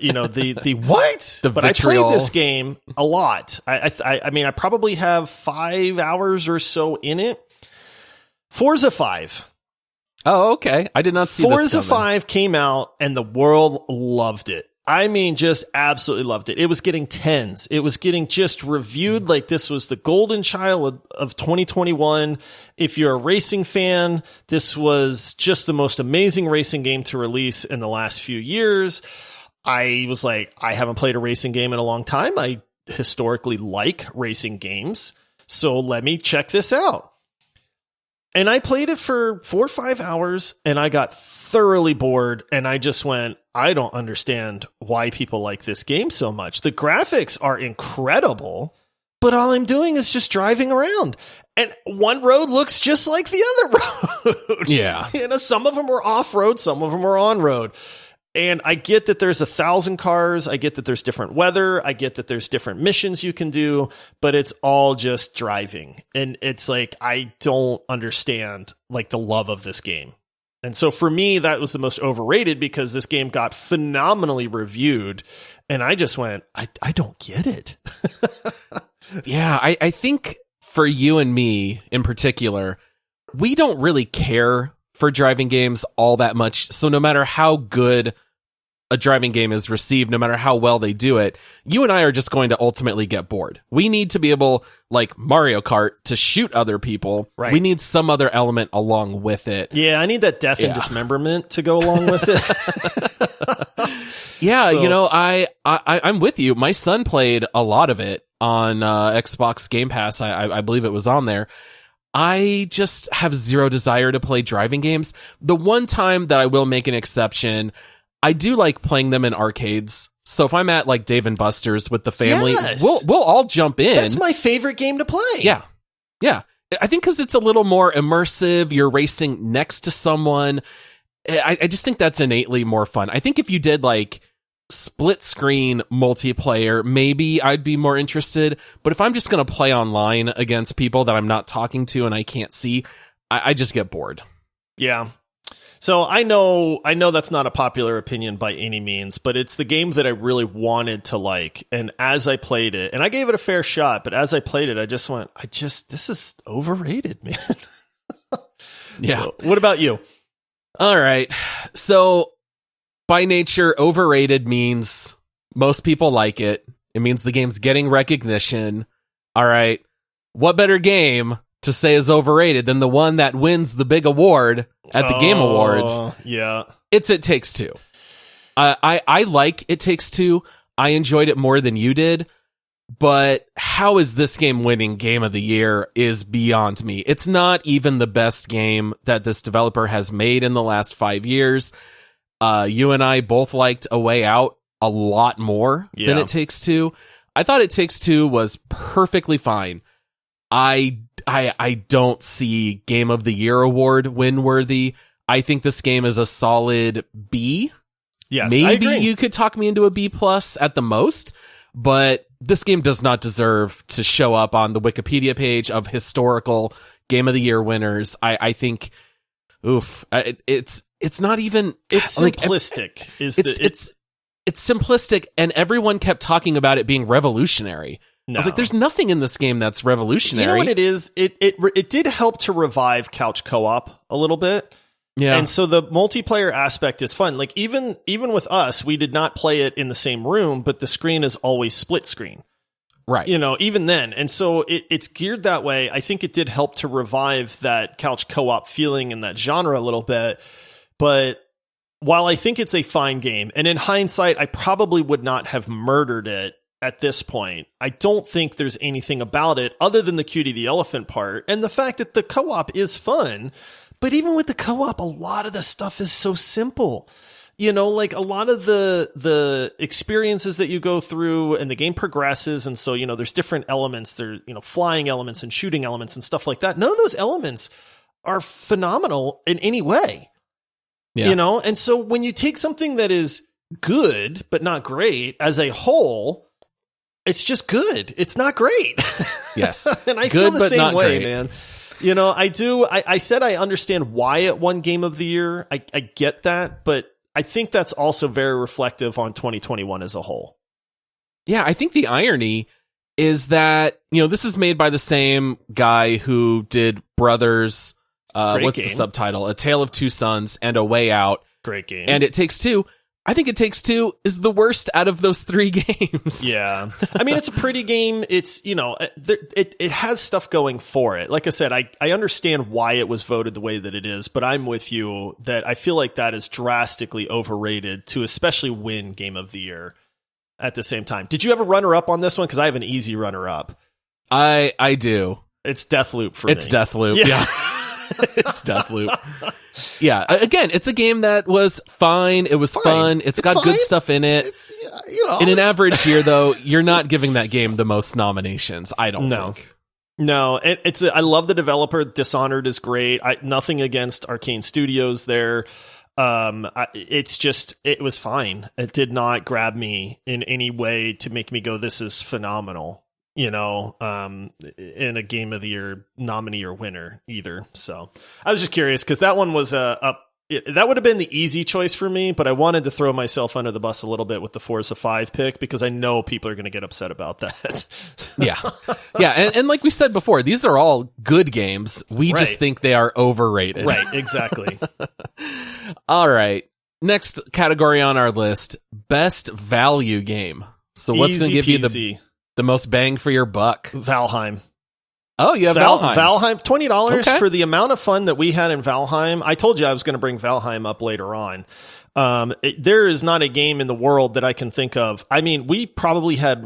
what? The but vitriol. I played this game a lot. I mean, I probably have 5 hours or so in it. Forza 5. Oh, okay. I did not see Forza this coming. 5 came out, and the world loved it. I mean, just absolutely loved it. It was getting 10s. It was getting just reviewed like this was the golden child of 2021. If you're a racing fan, this was just the most amazing racing game to release in the last few years. I was like, I haven't played a racing game in a long time. I historically like racing games, so let me check this out. And I played it for 4 or 5 hours, and I got thoroughly bored, and I just went, I don't understand why people like this game so much. The graphics are incredible, but all I'm doing is just driving around. And one road looks just like the other road. Yeah. You know, some of them are off-road, some of them are on-road. And I get that there's 1,000 cars. I get that there's different weather. I get that there's different missions you can do, but it's all just driving. And it's like, I don't understand like the love of this game. And so for me, that was the most overrated because this game got phenomenally reviewed. And I just went, I don't get it. Yeah, I think for you and me in particular, we don't really care for driving games all that much. So no matter how good a driving game is received, no matter how well they do it, you and I are just going to ultimately get bored. We need to be able, like Mario Kart, to shoot other people. Right. We need some other element along with it. Yeah, I need that death and dismemberment to go along with it. Yeah, so, you know, I'm with you. My son played a lot of it on Xbox Game Pass. I believe it was on there. I just have zero desire to play driving games. The one time that I will make an exception, I do like playing them in arcades. So if I'm at like Dave and Buster's with the family, we'll all jump in. That's my favorite game to play. Yeah. Yeah. I think because it's a little more immersive. You're racing next to someone. I just think that's innately more fun. I think if you did like split screen multiplayer, maybe I'd be more interested. But if I'm just going to play online against people that I'm not talking to and I can't see, I just get bored. Yeah. So I know that's not a popular opinion by any means, but it's the game that I really wanted to like. And as I played it, and I gave it a fair shot, but as I played it, I just went, this is overrated, man. Yeah. So, what about you? All right. So by nature, overrated means most people like it. It means the game's getting recognition. All right. What better game to say is overrated than the one that wins the big award at the Game Awards? Yeah. It's It Takes Two. I like It Takes Two. I enjoyed it more than you did. But how is this game winning Game of the Year is beyond me. It's not even the best game that this developer has made in the last 5 years. You and I both liked A Way Out a lot more than It Takes Two. I thought It Takes Two was perfectly fine. I don't see Game of the Year award win worthy. I think this game is a solid B. Yes, maybe you could talk me into a B plus at the most, but this game does not deserve to show up on the Wikipedia page of historical Game of the Year winners. I think, it's not even. It's simplistic. It's simplistic, and everyone kept talking about it being revolutionary. No. I was like, there's nothing in this game that's revolutionary. You know what it is? It did help to revive couch co-op a little bit. Yeah. And so the multiplayer aspect is fun. Like even with us, we did not play it in the same room, but the screen is always split screen. Right. You know, even then. And so it's geared that way. I think it did help to revive that couch co-op feeling in that genre a little bit. But while I think it's a fine game, and in hindsight, I probably would not have murdered it at this point, I don't think there's anything about it other than the Cutie the Elephant part and the fact that the co-op is fun. But even with the co-op, a lot of the stuff is so simple. You know, like a lot of the experiences that you go through and the game progresses. And so, you know, there's different elements. There, you know, flying elements and shooting elements and stuff like that. None of those elements are phenomenal in any way. Yeah. You know, and so when you take something that is good, but not great as a whole, it's just good. It's not great. Yes. And I feel the same way, man. You know, I do. I said I understand why it won Game of the Year. I get that, but I think that's also very reflective on 2021 as a whole. Yeah, I think the irony is that, you know, this is made by the same guy who did Brothers. What's the subtitle? A Tale of Two Sons and A Way Out. Great game. And It Takes Two. I think It Takes Two is the worst out of those three games. Yeah. I mean, it's a pretty game. It's, you know, it has stuff going for it. Like I said, I understand why it was voted the way that it is, but I'm with you that I feel like that is drastically overrated to especially win Game of the Year at the same time. Did you ever runner up on this one? Because I have an easy runner up. I do. It's Deathloop for me. It's Deathloop. Yeah. It's Deathloop. Yeah, again, it's a game that was fine. It was fun. It's got good stuff in it. It's, you know, in an average year, though, you're not giving that game the most nominations, I don't think. No, I love the developer. Dishonored is great. Nothing against Arcane Studios there. It was fine. It did not grab me in any way to make me go, this is phenomenal. You know, in a Game of the Year nominee or winner either. So I was just curious because that one was that would have been the easy choice for me, but I wanted to throw myself under the bus a little bit with the Forza 5 pick because I know people are going to get upset about that. Yeah. And like we said before, these are all good games. We just think they are overrated. Right. Exactly. All right. Next category on our list, best value game. So what's going to give you the most bang for your buck? Valheim. Oh, you have Valheim. Valheim, $20 for the amount of fun that we had in Valheim. I told you I was going to bring Valheim up later on. There is not a game in the world that I can think of. I mean, we probably had,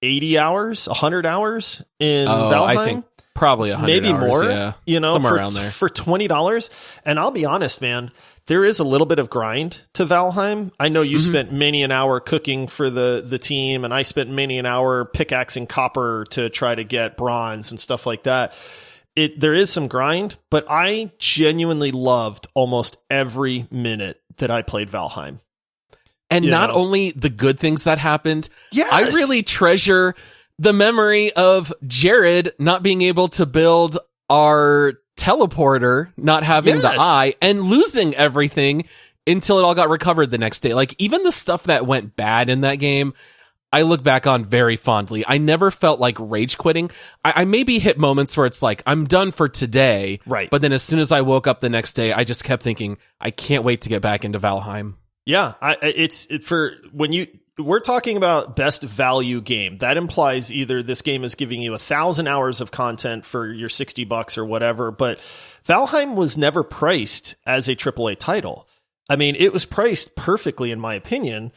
80 hours, 100 hours in Valheim? I think probably 100 maybe hours, more, yeah. You know, somewhere around there. For $20. And I'll be honest, man, there is a little bit of grind to Valheim. I know you spent many an hour cooking for the team, and I spent many an hour pickaxing copper to try to get bronze and stuff like that. There is some grind, but I genuinely loved almost every minute that I played Valheim. And not only the good things that happened, yes! I really treasure the memory of Jared not being able to build our teleporter, not having the eye, and losing everything until it all got recovered the next day. Like, even the stuff that went bad in that game, I look back on very fondly. I never felt like rage quitting. I maybe hit moments where it's like, I'm done for today. Right. But then as soon as I woke up the next day, I just kept thinking, I can't wait to get back into Valheim. Yeah. We're talking about best value game. That implies either this game is giving you 1,000 hours of content for your $60 or whatever, but Valheim was never priced as a AAA title. I mean, it was priced perfectly in my opinion.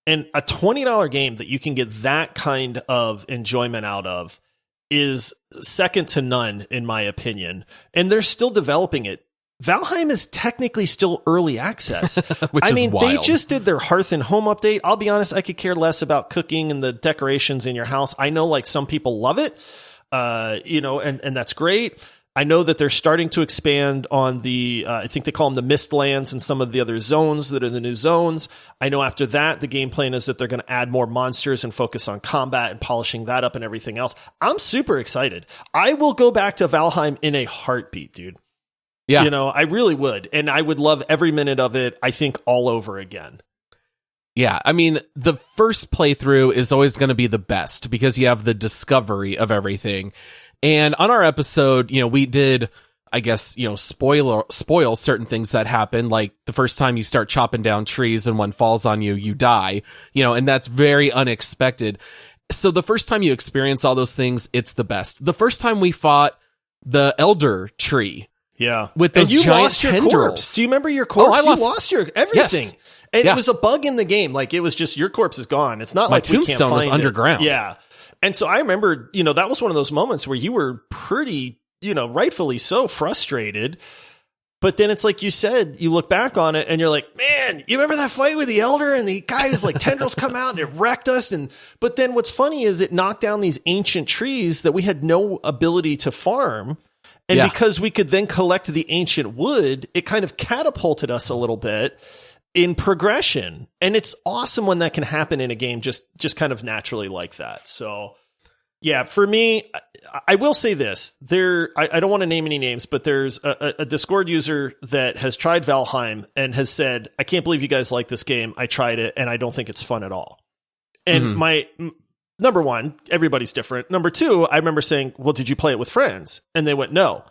And a $20 game that you can get that kind of enjoyment out of is second to none, in my opinion. And they're still developing it. Valheim is technically still early access. Which I is mean, wild. they just did their Hearth and Home update. I'll be honest, I could care less about cooking and the decorations in your house. I know like some people love it, and that's great. I know that they're starting to expand on the, I think they call them the Mistlands and some of the other zones that are the new zones. I know after that, the game plan is that they're going to add more monsters and focus on combat and polishing that up and everything else. I'm super excited. I will go back to Valheim in a heartbeat, dude. Yeah. I really would. And I would love every minute of it, I think, all over again. Yeah, I mean, the first playthrough is always going to be the best because you have the discovery of everything. And on our episode, we did, I guess, spoil certain things that happen. Like the first time you start chopping down trees and one falls on you, you die, and that's very unexpected. So the first time you experience all those things, it's the best. The first time we fought the elder tree. Yeah. With those and you giant lost your tendrils. corpse. Do you remember your corpse? You lost your everything. Yes. And Yeah. it was a bug in the game. Like it was just your corpse is gone. It's not My like we can't tombstone find was it. underground. Yeah. And so I remember, that was one of those moments where you were pretty, rightfully so frustrated. But then it's like you said, you look back on it and you're like, man, you remember that fight with the elder and the guy who's like tendrils come out and it wrecked us. But then what's funny is it knocked down these ancient trees that we had no ability to farm. And because we could then collect the ancient wood, it kind of catapulted us a little bit in progression. And it's awesome when that can happen in a game just kind of naturally like that. So yeah, for me, I will say this. I don't want to name any names, but there's a Discord user that has tried Valheim and has said, I can't believe you guys like this game. I tried it and I don't think it's fun at all. And my number one, everybody's different. Number two, I remember saying, well, did you play it with friends? And they went, no.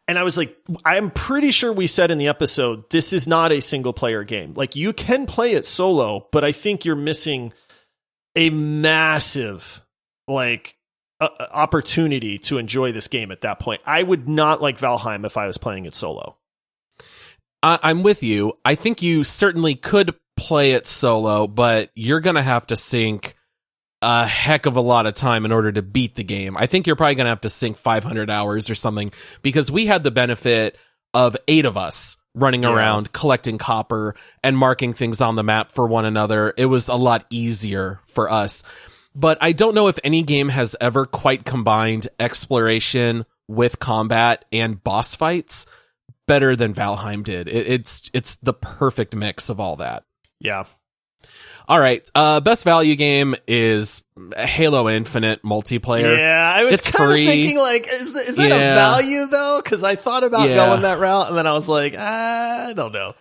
And I was like, I'm pretty sure we said in the episode, this is not a single player game. Like you can play it solo, but I think you're missing a massive, opportunity to enjoy this game at that point. I would not like Valheim if I was playing it solo. I'm with you. I think you certainly could play it solo, but you're going to have to sink a heck of a lot of time in order to beat the game. I think you're probably going to have to sink 500 hours or something because we had the benefit of 8 of us running around collecting copper and marking things on the map for one another. It was a lot easier for us. But I don't know if any game has ever quite combined exploration with combat and boss fights better than Valheim did. It's the perfect mix of all that. Yeah. All right. Best value game is Halo Infinite multiplayer. Yeah, I was kind of thinking is that a value though? Because I thought about going that route, and then I was like, I don't know.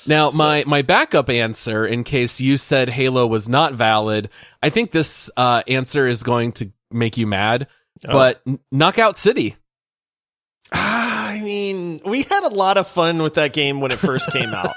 Now, my backup answer, in case you said Halo was not valid, I think this answer is going to make you mad, but Knockout City. I mean, we had a lot of fun with that game when it first came out.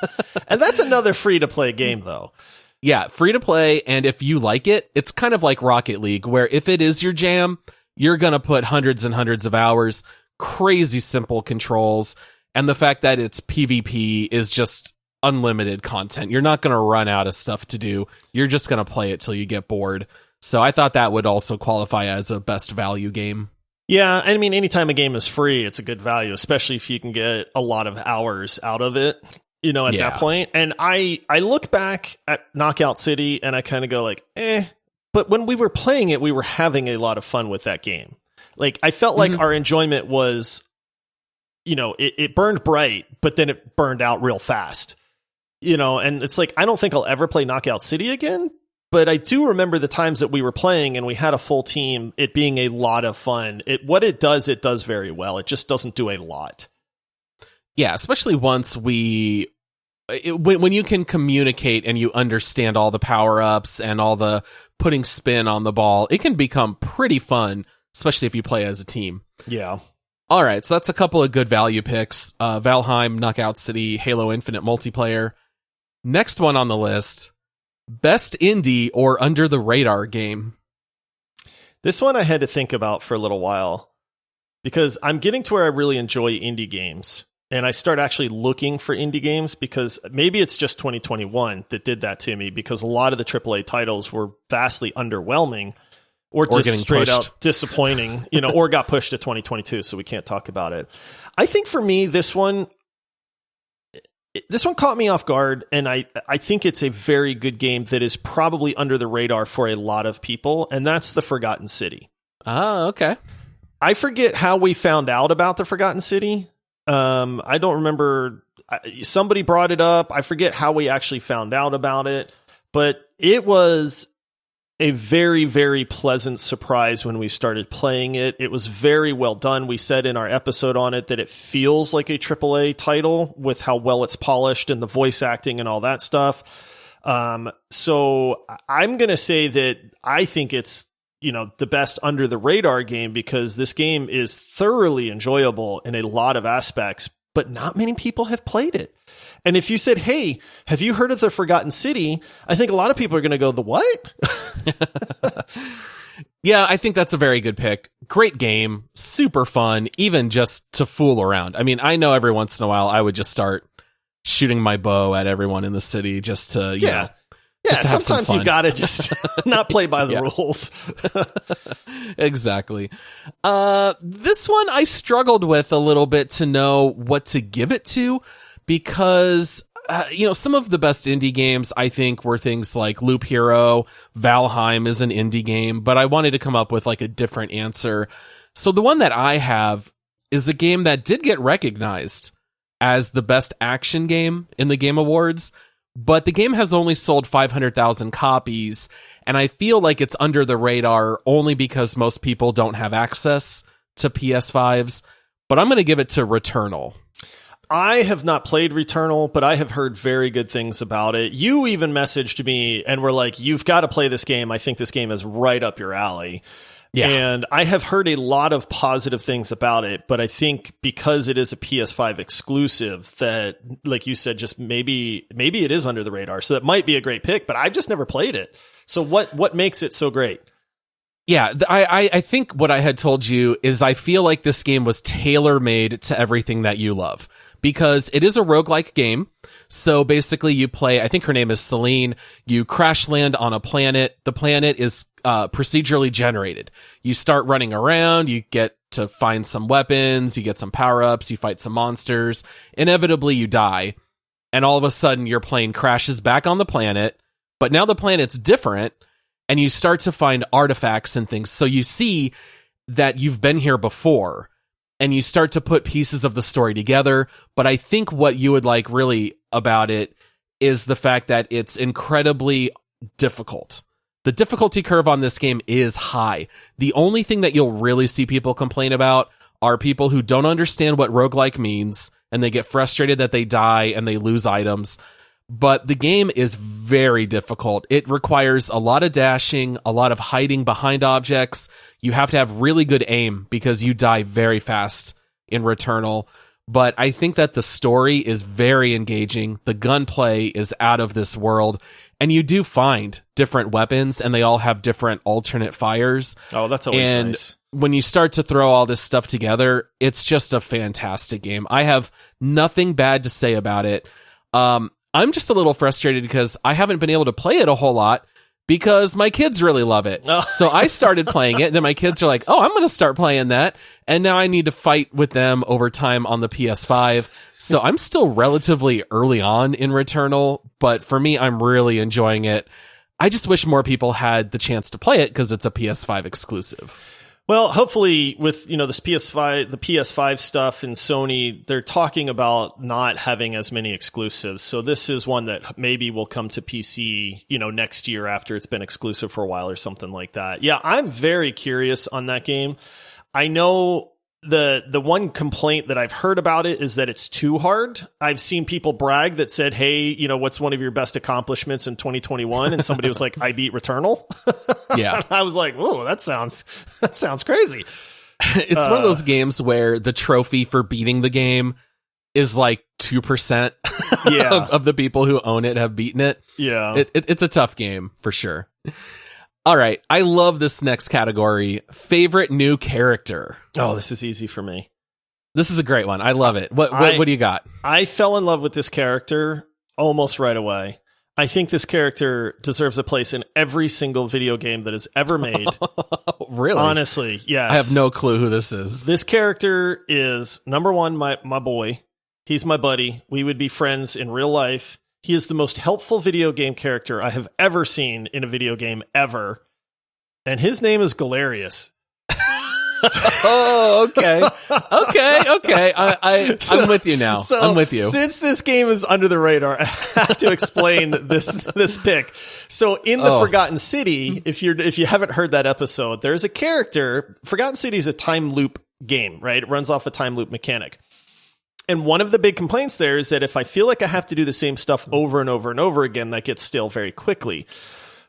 And that's another free-to-play game, though. Yeah, free to play, and if you like it, it's kind of like Rocket League, where if it is your jam, you're going to put hundreds and hundreds of hours, crazy simple controls, and the fact that it's PvP is just unlimited content. You're not going to run out of stuff to do. You're just going to play it till you get bored. So I thought that would also qualify as a best value game. Yeah, I mean, anytime a game is free, it's a good value, especially if you can get a lot of hours out of it. At that point. And I look back at Knockout City and I kind of go like, but when we were playing it, we were having a lot of fun with that game. Like, I felt like our enjoyment was, it burned bright, but then it burned out real fast. And it's like, I don't think I'll ever play Knockout City again, but I do remember the times that we were playing and we had a full team, it being a lot of fun. What it does very well. It just doesn't do a lot. Yeah, especially once when you can communicate and you understand all the power-ups and all the putting spin on the ball, it can become pretty fun, especially if you play as a team. Yeah. All right, so that's a couple of good value picks. Valheim, Knockout City, Halo Infinite multiplayer. Next one on the list, best indie or under-the-radar game. This one I had to think about for a little while because I'm getting to where I really enjoy indie games. and I start actually looking for indie games, because maybe it's just 2021 that did that to me, because a lot of the AAA titles were vastly underwhelming or just straight out disappointing, or got pushed to 2022, so we can't talk about it. I think for me, this one caught me off guard, and I think it's a very good game that is probably under the radar for a lot of people, and that's The Forgotten City. Oh, okay. I forget how we found out about The Forgotten City. I don't remember. Somebody brought it up. I forget how we actually found out about it, but it was a very, very pleasant surprise when we started playing it. It was very well done. We said in our episode on it that it feels like a AAA title with how well it's polished and the voice acting and all that stuff. So I'm going to say that I think it's, the best under the radar game, because this game is thoroughly enjoyable in a lot of aspects, but not many people have played it. And if you said, hey, have you heard of The Forgotten City? I think a lot of people are going to go, the what? Yeah, I think that's a very good pick. Great game, super fun, even just to fool around. I mean, I know every once in a while I would just start shooting my bow at everyone in the city just to, Yeah, sometimes you got to just not play by the rules. Exactly. This one I struggled with a little bit to know what to give it to, because some of the best indie games I think were things like Loop Hero. Valheim is an indie game, but I wanted to come up with like a different answer. So the one that I have is a game that did get recognized as the best action game in the Game Awards, but the game has only sold 500,000 copies, and I feel like it's under the radar only because most people don't have access to PS5s, but I'm going to give it to Returnal. I have not played Returnal, but I have heard very good things about it. You even messaged me and were like, you've got to play this game. I think this game is right up your alley. Yeah. And I have heard a lot of positive things about it, but I think because it is a PS5 exclusive that, like you said, just maybe it is under the radar. So that might be a great pick, but I've just never played it. So what makes it so great? Yeah, I think what I had told you is I feel like this game was tailor-made to everything that you love, because it is a roguelike game. So basically you play, I think her name is Celine, you crash land on a planet. The planet is procedurally generated. You start running around, you get to find some weapons, you get some power-ups, you fight some monsters. Inevitably you die, and all of a sudden your plane crashes back on the planet, but now the planet's different, and you start to find artifacts and things. So you see that you've been here before, and you start to put pieces of the story together. But I think what you would like really about it is the fact that it's incredibly difficult. The difficulty curve on this game is high. The only thing that you'll really see people complain about are people who don't understand what roguelike means, and they get frustrated that they die and they lose items. But the game is very difficult. It requires a lot of dashing, a lot of hiding behind objects. You have to have really good aim because you die very fast in Returnal. But I think that the story is very engaging. The gunplay is out of this world. And you do find different weapons, and they all have different alternate fires. Oh, that's always and nice. When you start to throw all this stuff together, it's just a fantastic game. I have nothing bad to say about it. I'm just a little frustrated because I haven't been able to play it a whole lot because my kids really love it. Oh. So I started playing it, and then my kids are like, oh, I'm going to start playing that. And now I need to fight with them over time on the PS5. So I'm still relatively early on in Returnal, but for me, I'm really enjoying it. I just wish more people had the chance to play it because it's a PS5 exclusive. Well, hopefully with, this the PS5 stuff and Sony, they're talking about not having as many exclusives. So this is one that maybe will come to PC, next year after it's been exclusive for a while or something like that. Yeah, I'm very curious on that game. I know the one complaint that I've heard about it is that it's too hard. I've seen people brag that said, hey, what's one of your best accomplishments in 2021? And somebody was like, I beat Returnal. Yeah. I was like, whoa, that sounds crazy. It's one of those games where the trophy for beating the game is like 2% of the people who own it have beaten it. Yeah. It's a tough game for sure. All right. I love this next category. Favorite new character. Oh, this is easy for me. This is a great one. I love it. What do you got? I fell in love with this character almost right away. I think this character deserves a place in every single video game that is ever made. Really? Honestly, yes. I have no clue who this is. This character is, number one, my boy. He's my buddy. We would be friends in real life. He is the most helpful video game character I have ever seen in a video game ever. And his name is Galerius. Oh, okay. I'm with you now. I'm with you. Since this game is under the radar, I have to explain this pick. So in the Forgotten City, if you haven't heard that episode, there's a character. Forgotten City is a time loop game, right? It runs off a time loop mechanic. And one of the big complaints there is that if I feel like I have to do the same stuff over and over and over again, that gets stale very quickly.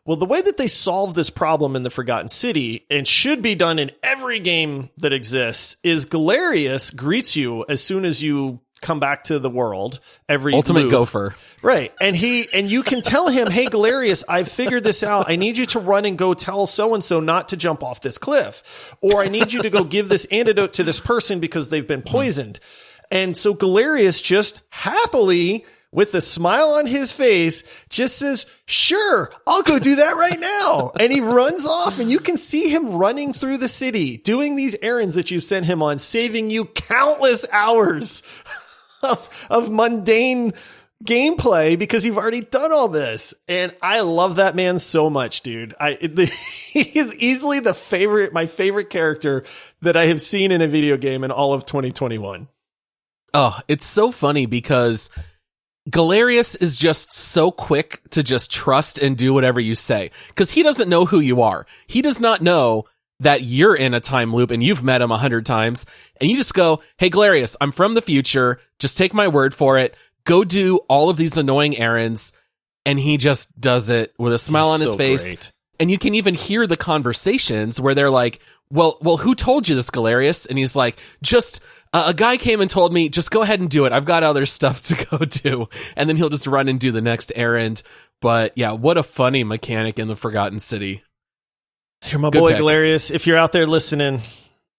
Well, the way that they solve this problem in the Forgotten City, and should be done in every game that exists, is Galerius greets you as soon as you come back to the world. Every ultimate loop. Gopher, right? And you can tell him, "Hey, Galerius, I've figured this out. I need you to run and go tell so and so not to jump off this cliff, or I need you to go give this antidote to this person because they've been poisoned." And so Galerius just happily, with a smile on his face, just says, "Sure, I'll go do that right now." And he runs off, and you can see him running through the city, doing these errands that you've sent him on, saving you countless hours of mundane gameplay because you've already done all this. And I love that man so much, dude. He is easily my favorite character that I have seen in a video game in all of 2021. Oh, it's so funny because Galerius is just so quick to just trust and do whatever you say, because he doesn't know who you are. He does not know that you're in a time loop and you've met him 100 times, and you just go, "Hey, Galerius, I'm from the future. Just take my word for it. Go do all of these annoying errands." And he just does it with a smile on his face. Great. And you can even hear the conversations where they're like, well, who told you this, Galerius? And he's like, a guy came and told me, just go ahead and do it. I've got other stuff to go do. And then he'll just run and do the next errand. But yeah, what a funny mechanic in the Forgotten City. You're my boy, Galerius. If you're out there listening,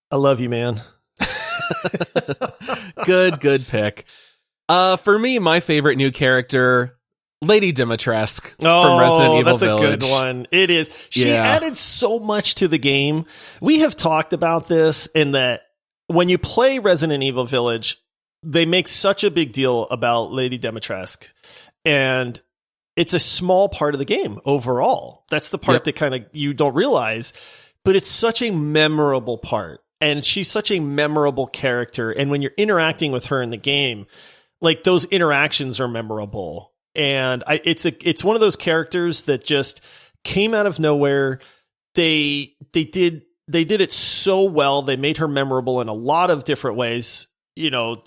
I love you, man. Good pick. For me, my favorite new character, Lady Dimitrescu from Resident Evil Village. That's a good one. It is. She added so much to the game. We have talked about this in that when you play Resident Evil Village, they make such a big deal about Lady Dimitrescu, and it's a small part of the game overall. That's the part that kind of you don't realize, but it's such a memorable part, and she's such a memorable character. And when you're interacting with her in the game, like those interactions are memorable. And it's one of those characters that just came out of nowhere. They did it so well. They made her memorable in a lot of different ways. You know,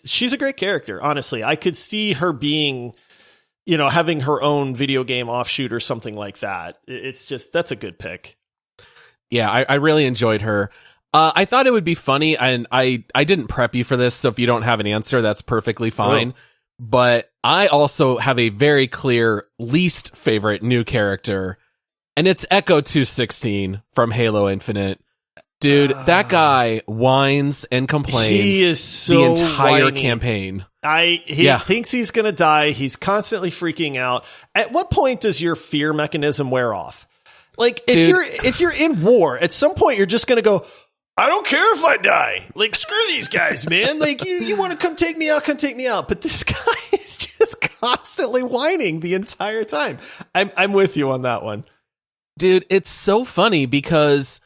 she's a great character. Honestly, I could see her being, having her own video game offshoot or something like that. That's a good pick. Yeah, I really enjoyed her. I thought it would be funny, and I didn't prep you for this, so if you don't have an answer, that's perfectly fine. Oh. But I also have a very clear least favorite new character, and it's Echo 216 from Halo Infinite. Dude, that guy whines and complains he is so the entire whiny. Campaign. He thinks he's going to die. He's constantly freaking out. At what point does your fear mechanism wear off? Like, if you're in war, at some point you're just going to go, "I don't care if I die. Like, screw these guys, man. Like, you want to come take me out, come take me out." But this guy is just constantly whining the entire time. I'm with you on that one. Dude, it's so funny because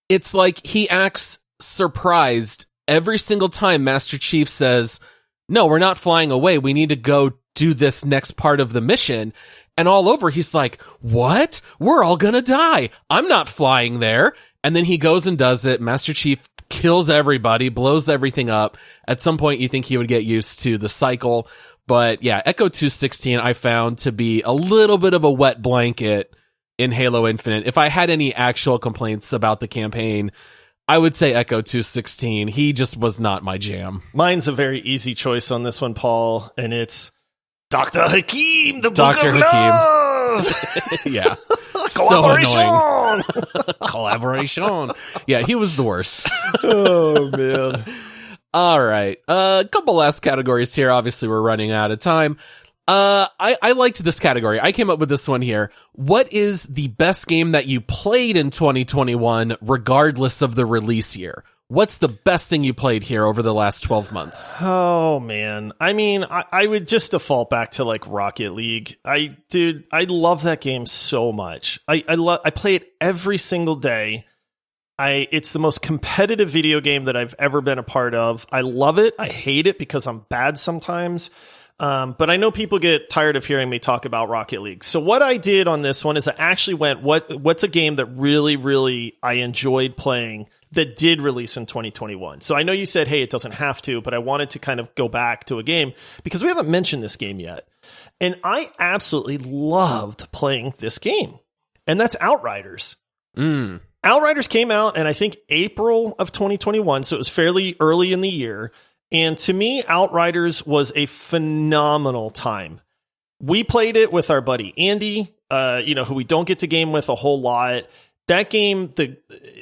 it's like he acts surprised every single time Master Chief says, "No, we're not flying away. We need to go do this next part of the mission." And all over, he's like, "What? We're all gonna die. I'm not flying there." And then he goes and does it. Master Chief kills everybody, blows everything up. At some point, you think he would get used to the cycle. But yeah, Echo 216 I found to be a little bit of a wet blanket in Halo Infinite. If I had any actual complaints about the campaign, I would say Echo 216. He just was not my jam. Mine's a very easy choice on this one, Paul, and it's Dr. Hakim, the Dr. Book of Hakim. Love! Yeah. Collaboration! So annoying. Collaboration. Yeah, he was the worst. Oh, man. All right. A couple last categories here. Obviously, we're running out of time. I liked this category. I came up with this one here. What is the best game that you played in 2021, regardless of the release year? What's the best thing you played here over the last 12 months? Oh, man. I mean, I would just default back to like Rocket League. I love that game so much. I play it every single day. It's the most competitive video game that I've ever been a part of. I love it. I hate it because I'm bad sometimes. But I know people get tired of hearing me talk about Rocket League. So what I did on this one is I actually went, what's a game that really, really I enjoyed playing that did release in 2021. So I know you said, hey, it doesn't have to, but I wanted to kind of go back to a game because we haven't mentioned this game yet. And I absolutely loved playing this game. And that's Outriders. Outriders came out in, I think, April of 2021. So it was fairly early in the year. And to me, Outriders was a phenomenal time. We played it with our buddy Andy, who we don't get to game with a whole lot. That game,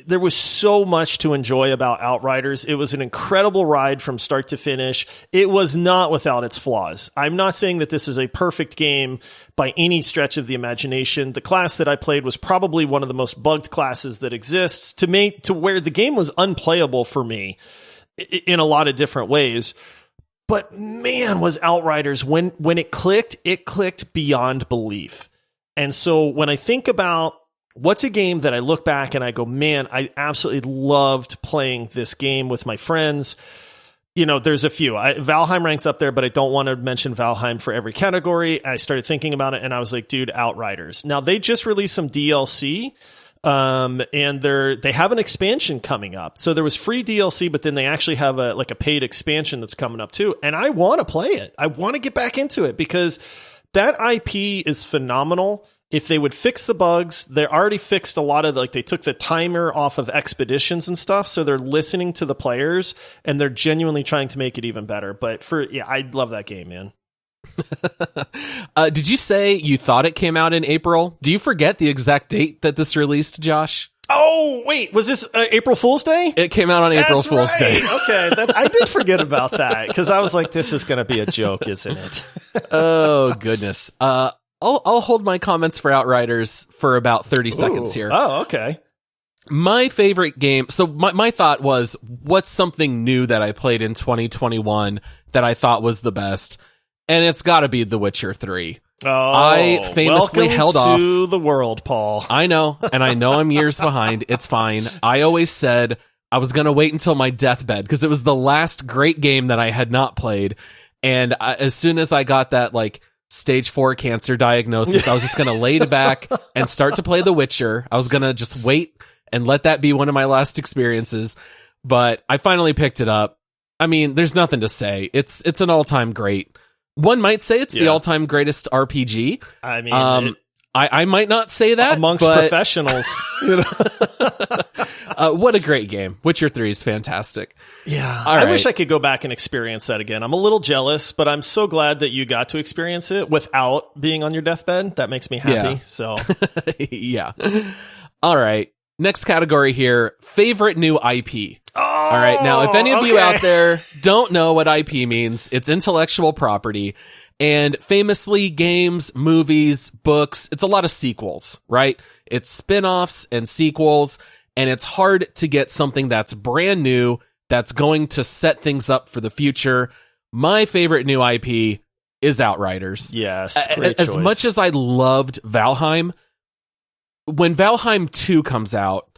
there was so much to enjoy about Outriders. It was an incredible ride from start to finish. It was not without its flaws. I'm not saying that this is a perfect game by any stretch of the imagination. The class that I played was probably one of the most bugged classes that exists to where the game was unplayable for me in a lot of different ways. But man, was Outriders, when it clicked beyond belief. And so when I think about what's a game that I look back and I go, man, I absolutely loved playing this game with my friends. There's a few. Valheim ranks up there, but I don't want to mention Valheim for every category. I started thinking about it and I was like, dude, Outriders. Now they just released some DLC. And they have an expansion coming up. So there was free DLC, but then they actually have a paid expansion that's coming up too. And I want to play it. I want to get back into it because that IP is phenomenal. If they would fix the bugs, they already fixed a lot of they took the timer off of expeditions and stuff. So they're listening to the players and they're genuinely trying to make it even better. But I love that game, man. Did you say you thought it came out in April? Do you forget the exact date that this released, Josh? Oh, wait, was this April Fool's Day? It came out on April Fool's Day. Okay, I did forget about that because I was like, this is going to be a joke, isn't it? Oh, goodness. I'll hold my comments for Outriders for about 30 seconds here. Oh, okay. My favorite game. So my thought was, what's something new that I played in 2021 that I thought was the best? And it's got to be The Witcher 3. Oh, I famously held off to the world, Paul. I know, and I know I'm years behind. It's fine. I always said I was going to wait until my deathbed because it was the last great game that I had not played. And as soon as I got that stage 4 cancer diagnosis, I was just going to lay back and start to play The Witcher. I was going to just wait and let that be one of my last experiences. But I finally picked it up. I mean, there's nothing to say. It's an all-time great. One might say it's the all-time greatest RPG. I mean, I might not say that amongst professionals. What a great game! Witcher 3 is fantastic. Yeah, I wish I could go back and experience that again. I'm a little jealous, but I'm so glad that you got to experience it without being on your deathbed. That makes me happy. Yeah. So, yeah. All right. Next category here: favorite new IP. Oh, all right. Now, if any of you out there don't know what IP means, it's intellectual property. And famously, games, movies, books, it's a lot of sequels, right? It's spin-offs and sequels, and it's hard to get something that's brand new, that's going to set things up for the future. My favorite new IP is Outriders. Yes, great as choice. much as I loved Valheim, when Valheim 2 comes out,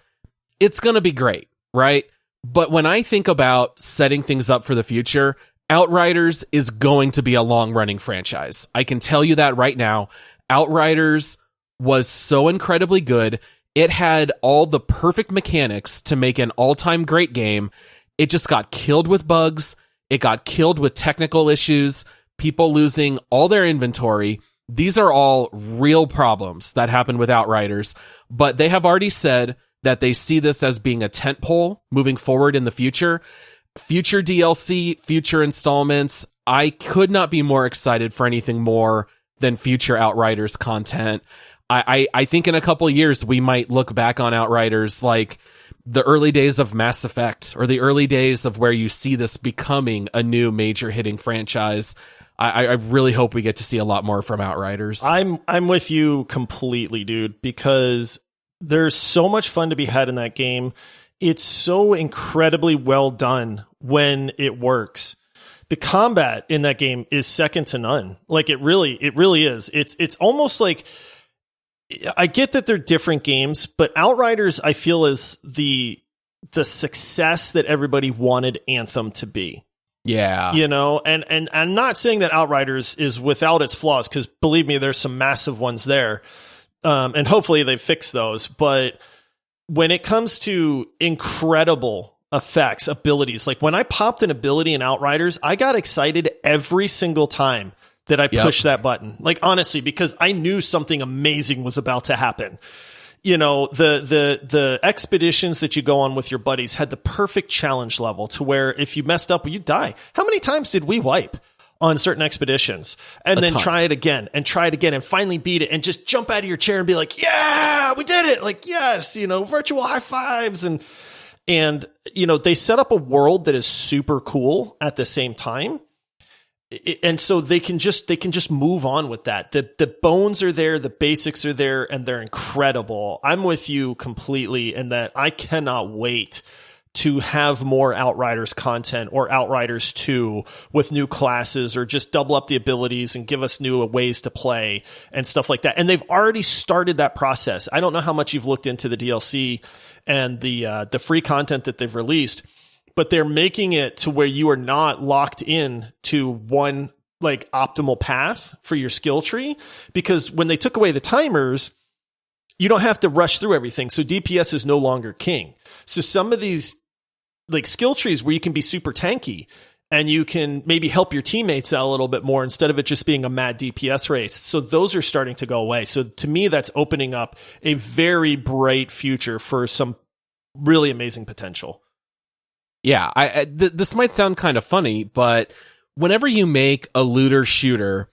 it's going to be great, right? But when I think about setting things up for the future, Outriders is going to be a long-running franchise. I can tell you that right now. Outriders was so incredibly good. It had all the perfect mechanics to make an all-time great game. It just got killed with bugs. It got killed with technical issues, people losing all their inventory. These are all real problems that happen with Outriders, but they have already said that they see this as being a tentpole moving forward in the future. Future DLC, future installments. I could not be more excited for anything more than future Outriders content. I think in a couple of years, we might look back on Outriders like the early days of Mass Effect or the early days of where you see this becoming a new major hitting franchise. I really hope we get to see a lot more from Outriders. I'm with you completely, dude, because there's so much fun to be had in that game. It's so incredibly well done when it works. The combat in that game is second to none. Like it really is. It's almost like, I get that they're different games, but Outriders I feel is the success that everybody wanted Anthem to be. Yeah. You know, and I'm not saying that Outriders is without its flaws, because believe me, there's some massive ones there. And hopefully they fix those. But when it comes to incredible effects, abilities, like when I popped an ability in Outriders, I got excited every single time that I pushed that button. Like, honestly, because I knew something amazing was about to happen. You know, the expeditions that you go on with your buddies had the perfect challenge level to where if you messed up, you die. How many times did we wipe on certain expeditions and then try it again and finally beat it and just jump out of your chair and be like, yeah, we did it. Like, yes, you know, virtual high fives. And, you know, they set up a world that is super cool at the same time. And so they can just move on with that. The bones are there, the basics are there, and they're incredible. I'm with you completely in that I cannot wait to have more Outriders content or Outriders 2 with new classes, or just double up the abilities and give us new ways to play and stuff like that. And they've already started that process. I don't know how much you've looked into the DLC and the free content that they've released, but they're making it to where you are not locked in to one like optimal path for your skill tree, because when they took away the timers, you don't have to rush through everything. So DPS is no longer king. So some of these like skill trees where you can be super tanky and you can maybe help your teammates out a little bit more instead of it just being a mad DPS race. So those are starting to go away. So to me, that's opening up a very bright future for some really amazing potential. Yeah, this might sound kind of funny, but whenever you make a looter shooter,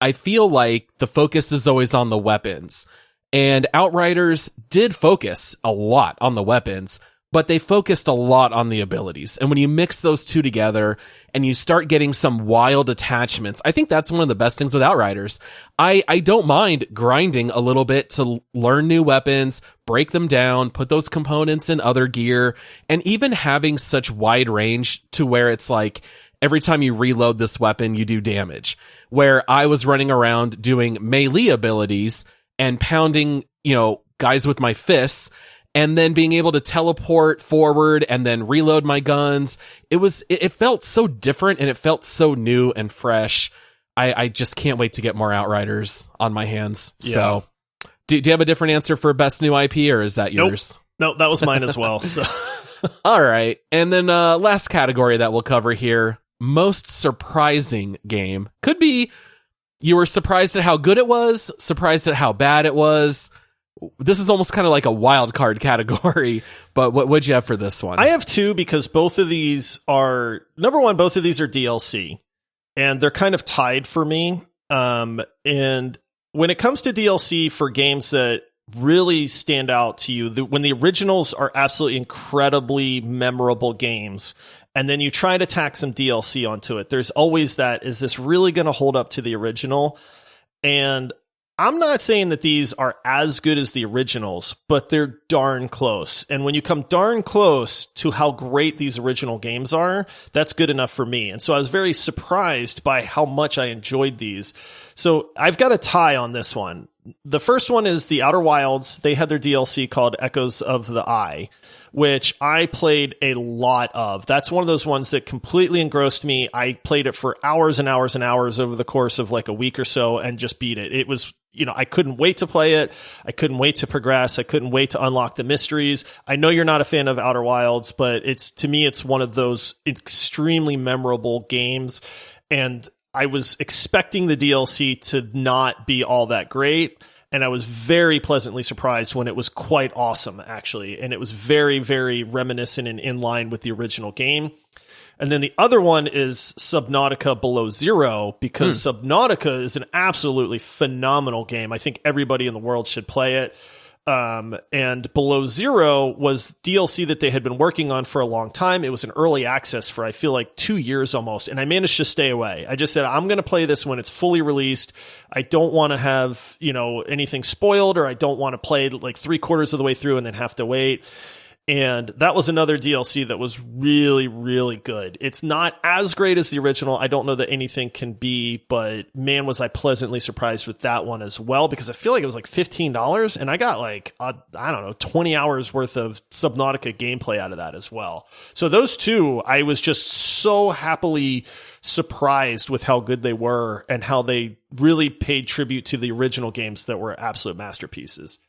I feel like the focus is always on the weapons. And Outriders did focus a lot on the weapons, but they focused a lot on the abilities. And when you mix those two together and you start getting some wild attachments, I think that's one of the best things with Outriders. I don't mind grinding a little bit to learn new weapons, break them down, put those components in other gear, and even having such wide range to where it's like every time you reload this weapon, you do damage. Where I was running around doing melee abilities and pounding, you know, guys with my fists, and then being able to teleport forward and then reload my guns. It felt so different and it felt so new and fresh. I just can't wait to get more Outriders on my hands. Yeah. So do you have a different answer for best new IP, or is that yours? Nope, that was mine as well. So. All right. And then last category that we'll cover here, most surprising game. Could be you were surprised at how good it was, surprised at how bad it was. This is almost kind of like a wild card category, but what'd you have for this one? I have two, because both of these are, number one, both of these are DLC, and they're kind of tied for me. And when it comes to DLC for games that really stand out to you, when the originals are absolutely incredibly memorable games, and then you try to tack some DLC onto it, there's always that, is this really going to hold up to the original? And I'm not saying that these are as good as the originals, but they're darn close. And when you come darn close to how great these original games are, that's good enough for me. And so I was very surprised by how much I enjoyed these. So I've got a tie on this one. The first one is the Outer Wilds. They had their DLC called Echoes of the Eye, which I played a lot of. That's one of those ones that completely engrossed me. I played it for hours and hours and hours over the course of like a week or so and just beat it. It was, you know, I couldn't wait to play it. I couldn't wait to progress. I couldn't wait to unlock the mysteries. I know you're not a fan of Outer Wilds, but to me, it's one of those extremely memorable games. And I was expecting the DLC to not be all that great. And I was very pleasantly surprised when it was quite awesome, actually. And it was very, very reminiscent and in line with the original game. And then the other one is Subnautica Below Zero, because Subnautica is an absolutely phenomenal game. I think everybody in the world should play it. And Below Zero was DLC that they had been working on for a long time. It was an early access for, I feel like, 2 years almost. And I managed to stay away. I just said, I'm going to play this when it's fully released. I don't want to have, anything spoiled, or I don't want to play like 3/4 of the way through and then have to wait. And that was another DLC that was really, really good. It's not as great as the original. I don't know that anything can be, but man, was I pleasantly surprised with that one as well, because I feel like it was like $15 and I got like, 20 hours worth of Subnautica gameplay out of that as well. So those two, I was just so happily surprised with how good they were and how they really paid tribute to the original games that were absolute masterpieces.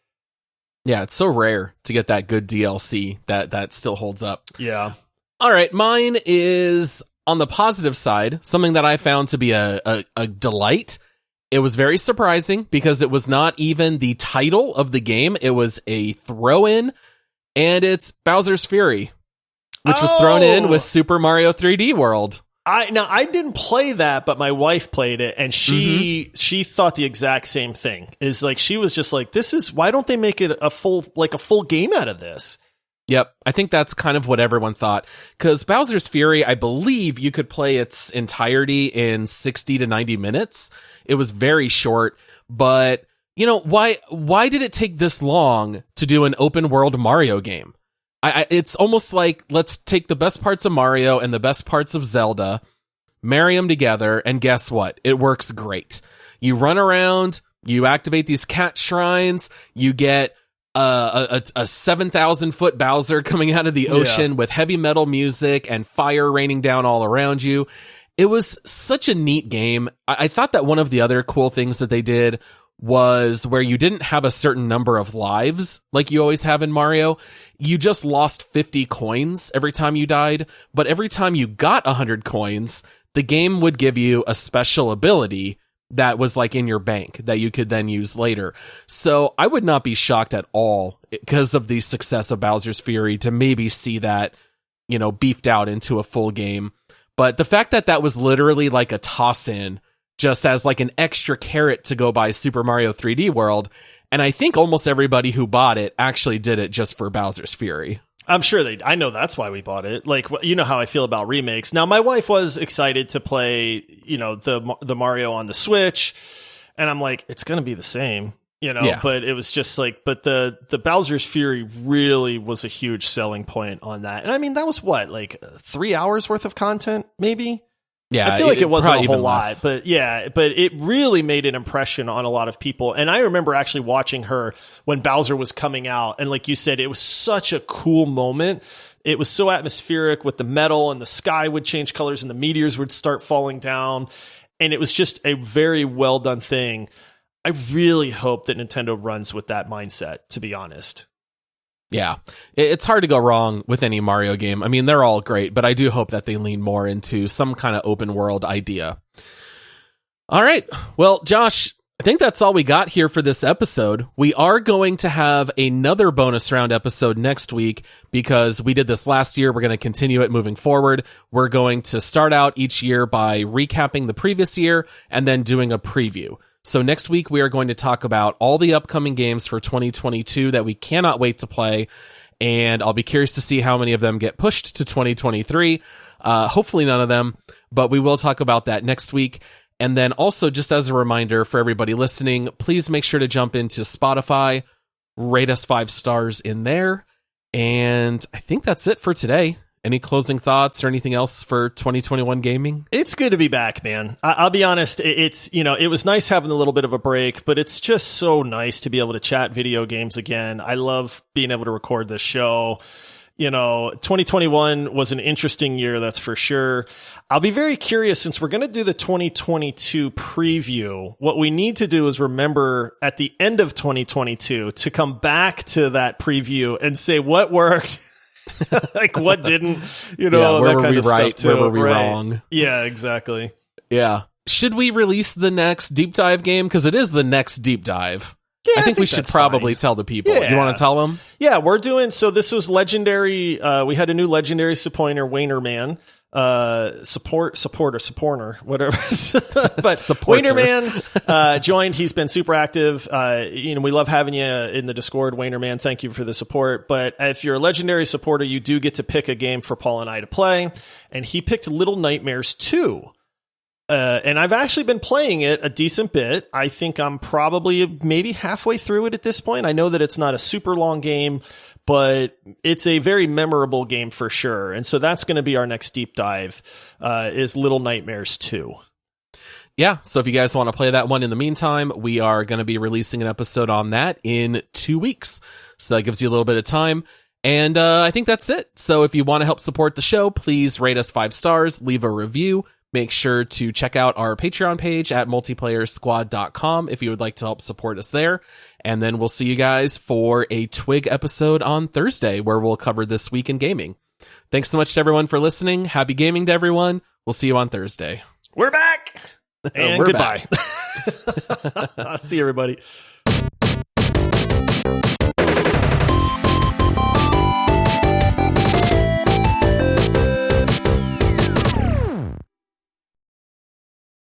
Yeah, it's so rare to get that good DLC that still holds up. Yeah. All right, mine is on the positive side, something that I found to be a delight. It was very surprising because it was not even the title of the game. It was a throw-in, and it's Bowser's Fury, which was thrown in with Super Mario 3D World. I didn't play that, but my wife played it, and she thought the exact same thing. Is like, she was just like, why don't they make it a full game out of this? Yep, I think that's kind of what everyone thought, because Bowser's Fury, I believe you could play its entirety in 60 to 90 minutes. It was very short, but why did it take this long to do an open world Mario game? It's almost like, let's take the best parts of Mario and the best parts of Zelda, marry them together, and guess what? It works great. You run around, you activate these cat shrines, you get a 7,000-foot Bowser coming out of the ocean with heavy metal music and fire raining down all around you. It was such a neat game. I thought that one of the other cool things that they did was where you didn't have a certain number of lives like you always have in Mario. You just lost 50 coins every time you died, but every time you got 100 coins, the game would give you a special ability that was like in your bank that you could then use later. So I would not be shocked at all, because of the success of Bowser's Fury, to maybe see that, beefed out into a full game. But the fact that that was literally like a toss-in, just as like an extra carrot to go buy Super Mario 3D World. And I think almost everybody who bought it actually did it just for Bowser's Fury. I'm sure I know that's why we bought it. Like, you know how I feel about remakes. Now, my wife was excited to play, the Mario on the Switch. And I'm like, it's going to be the same, but it was just like, but the Bowser's Fury really was a huge selling point on that. And I mean, that was what, like 3 hours worth of content, maybe? Yeah, I feel like it wasn't a whole lot, less. but it really made an impression on a lot of people. And I remember actually watching her when Bowser was coming out. And like you said, it was such a cool moment. It was so atmospheric with the metal, and the sky would change colors and the meteors would start falling down. And it was just a very well done thing. I really hope that Nintendo runs with that mindset, to be honest. Yeah, it's hard to go wrong with any Mario game. I mean, they're all great, but I do hope that they lean more into some kind of open world idea. All right. Well, Josh, I think that's all we got here for this episode. We are going to have another bonus round episode next week, because we did this last year. We're going to continue it moving forward. We're going to start out each year by recapping the previous year and then doing a preview. So next week, we are going to talk about all the upcoming games for 2022 that we cannot wait to play. And I'll be curious to see how many of them get pushed to 2023. Hopefully none of them, but we will talk about that next week. And then also, just as a reminder for everybody listening, please make sure to jump into Spotify, rate us 5 stars in there. And I think that's it for today. Any closing thoughts or anything else for 2021 gaming? It's good to be back, man. I'll be honest. It was nice having a little bit of a break, but it's just so nice to be able to chat video games again. I love being able to record this show. 2021 was an interesting year, that's for sure. I'll be very curious, since we're going to do the 2022 preview. What we need to do is remember at the end of 2022 to come back to that preview and say what worked. Like what didn't, where that were kind we of right, stuff too. where were we right. wrong? Yeah, exactly. Yeah. Should we release the next deep dive game? Because it is the next deep dive. Yeah, I think we should probably tell the people. Yeah. You want to tell them? Yeah, we're doing, so this was legendary. We had a new legendary subpointer, Waynerman. supporter, whatever. But Supporter. Waynerman joined. He's been super active. We love having you in the Discord, Waynerman. Thank you for the support. But if you're a legendary supporter, you do get to pick a game for Paul and I to play. And he picked Little Nightmares 2. And I've actually been playing it a decent bit. I think I'm probably maybe halfway through it at this point. I know that it's not a super long game, but it's a very memorable game for sure. And so that's going to be our next deep dive, is Little Nightmares 2. Yeah, so if you guys want to play that one in the meantime, we are going to be releasing an episode on that in 2 weeks. So that gives you a little bit of time. And I think that's it. So if you want to help support the show, please rate us 5 stars, leave a review. Make sure to check out our Patreon page at multiplayersquad.com if you would like to help support us there. And then we'll see you guys for a Twig episode on Thursday where we'll cover this week in gaming. Thanks so much to everyone for listening. Happy gaming to everyone. We'll see you on Thursday. We're back. And We're goodbye. back. See you, everybody.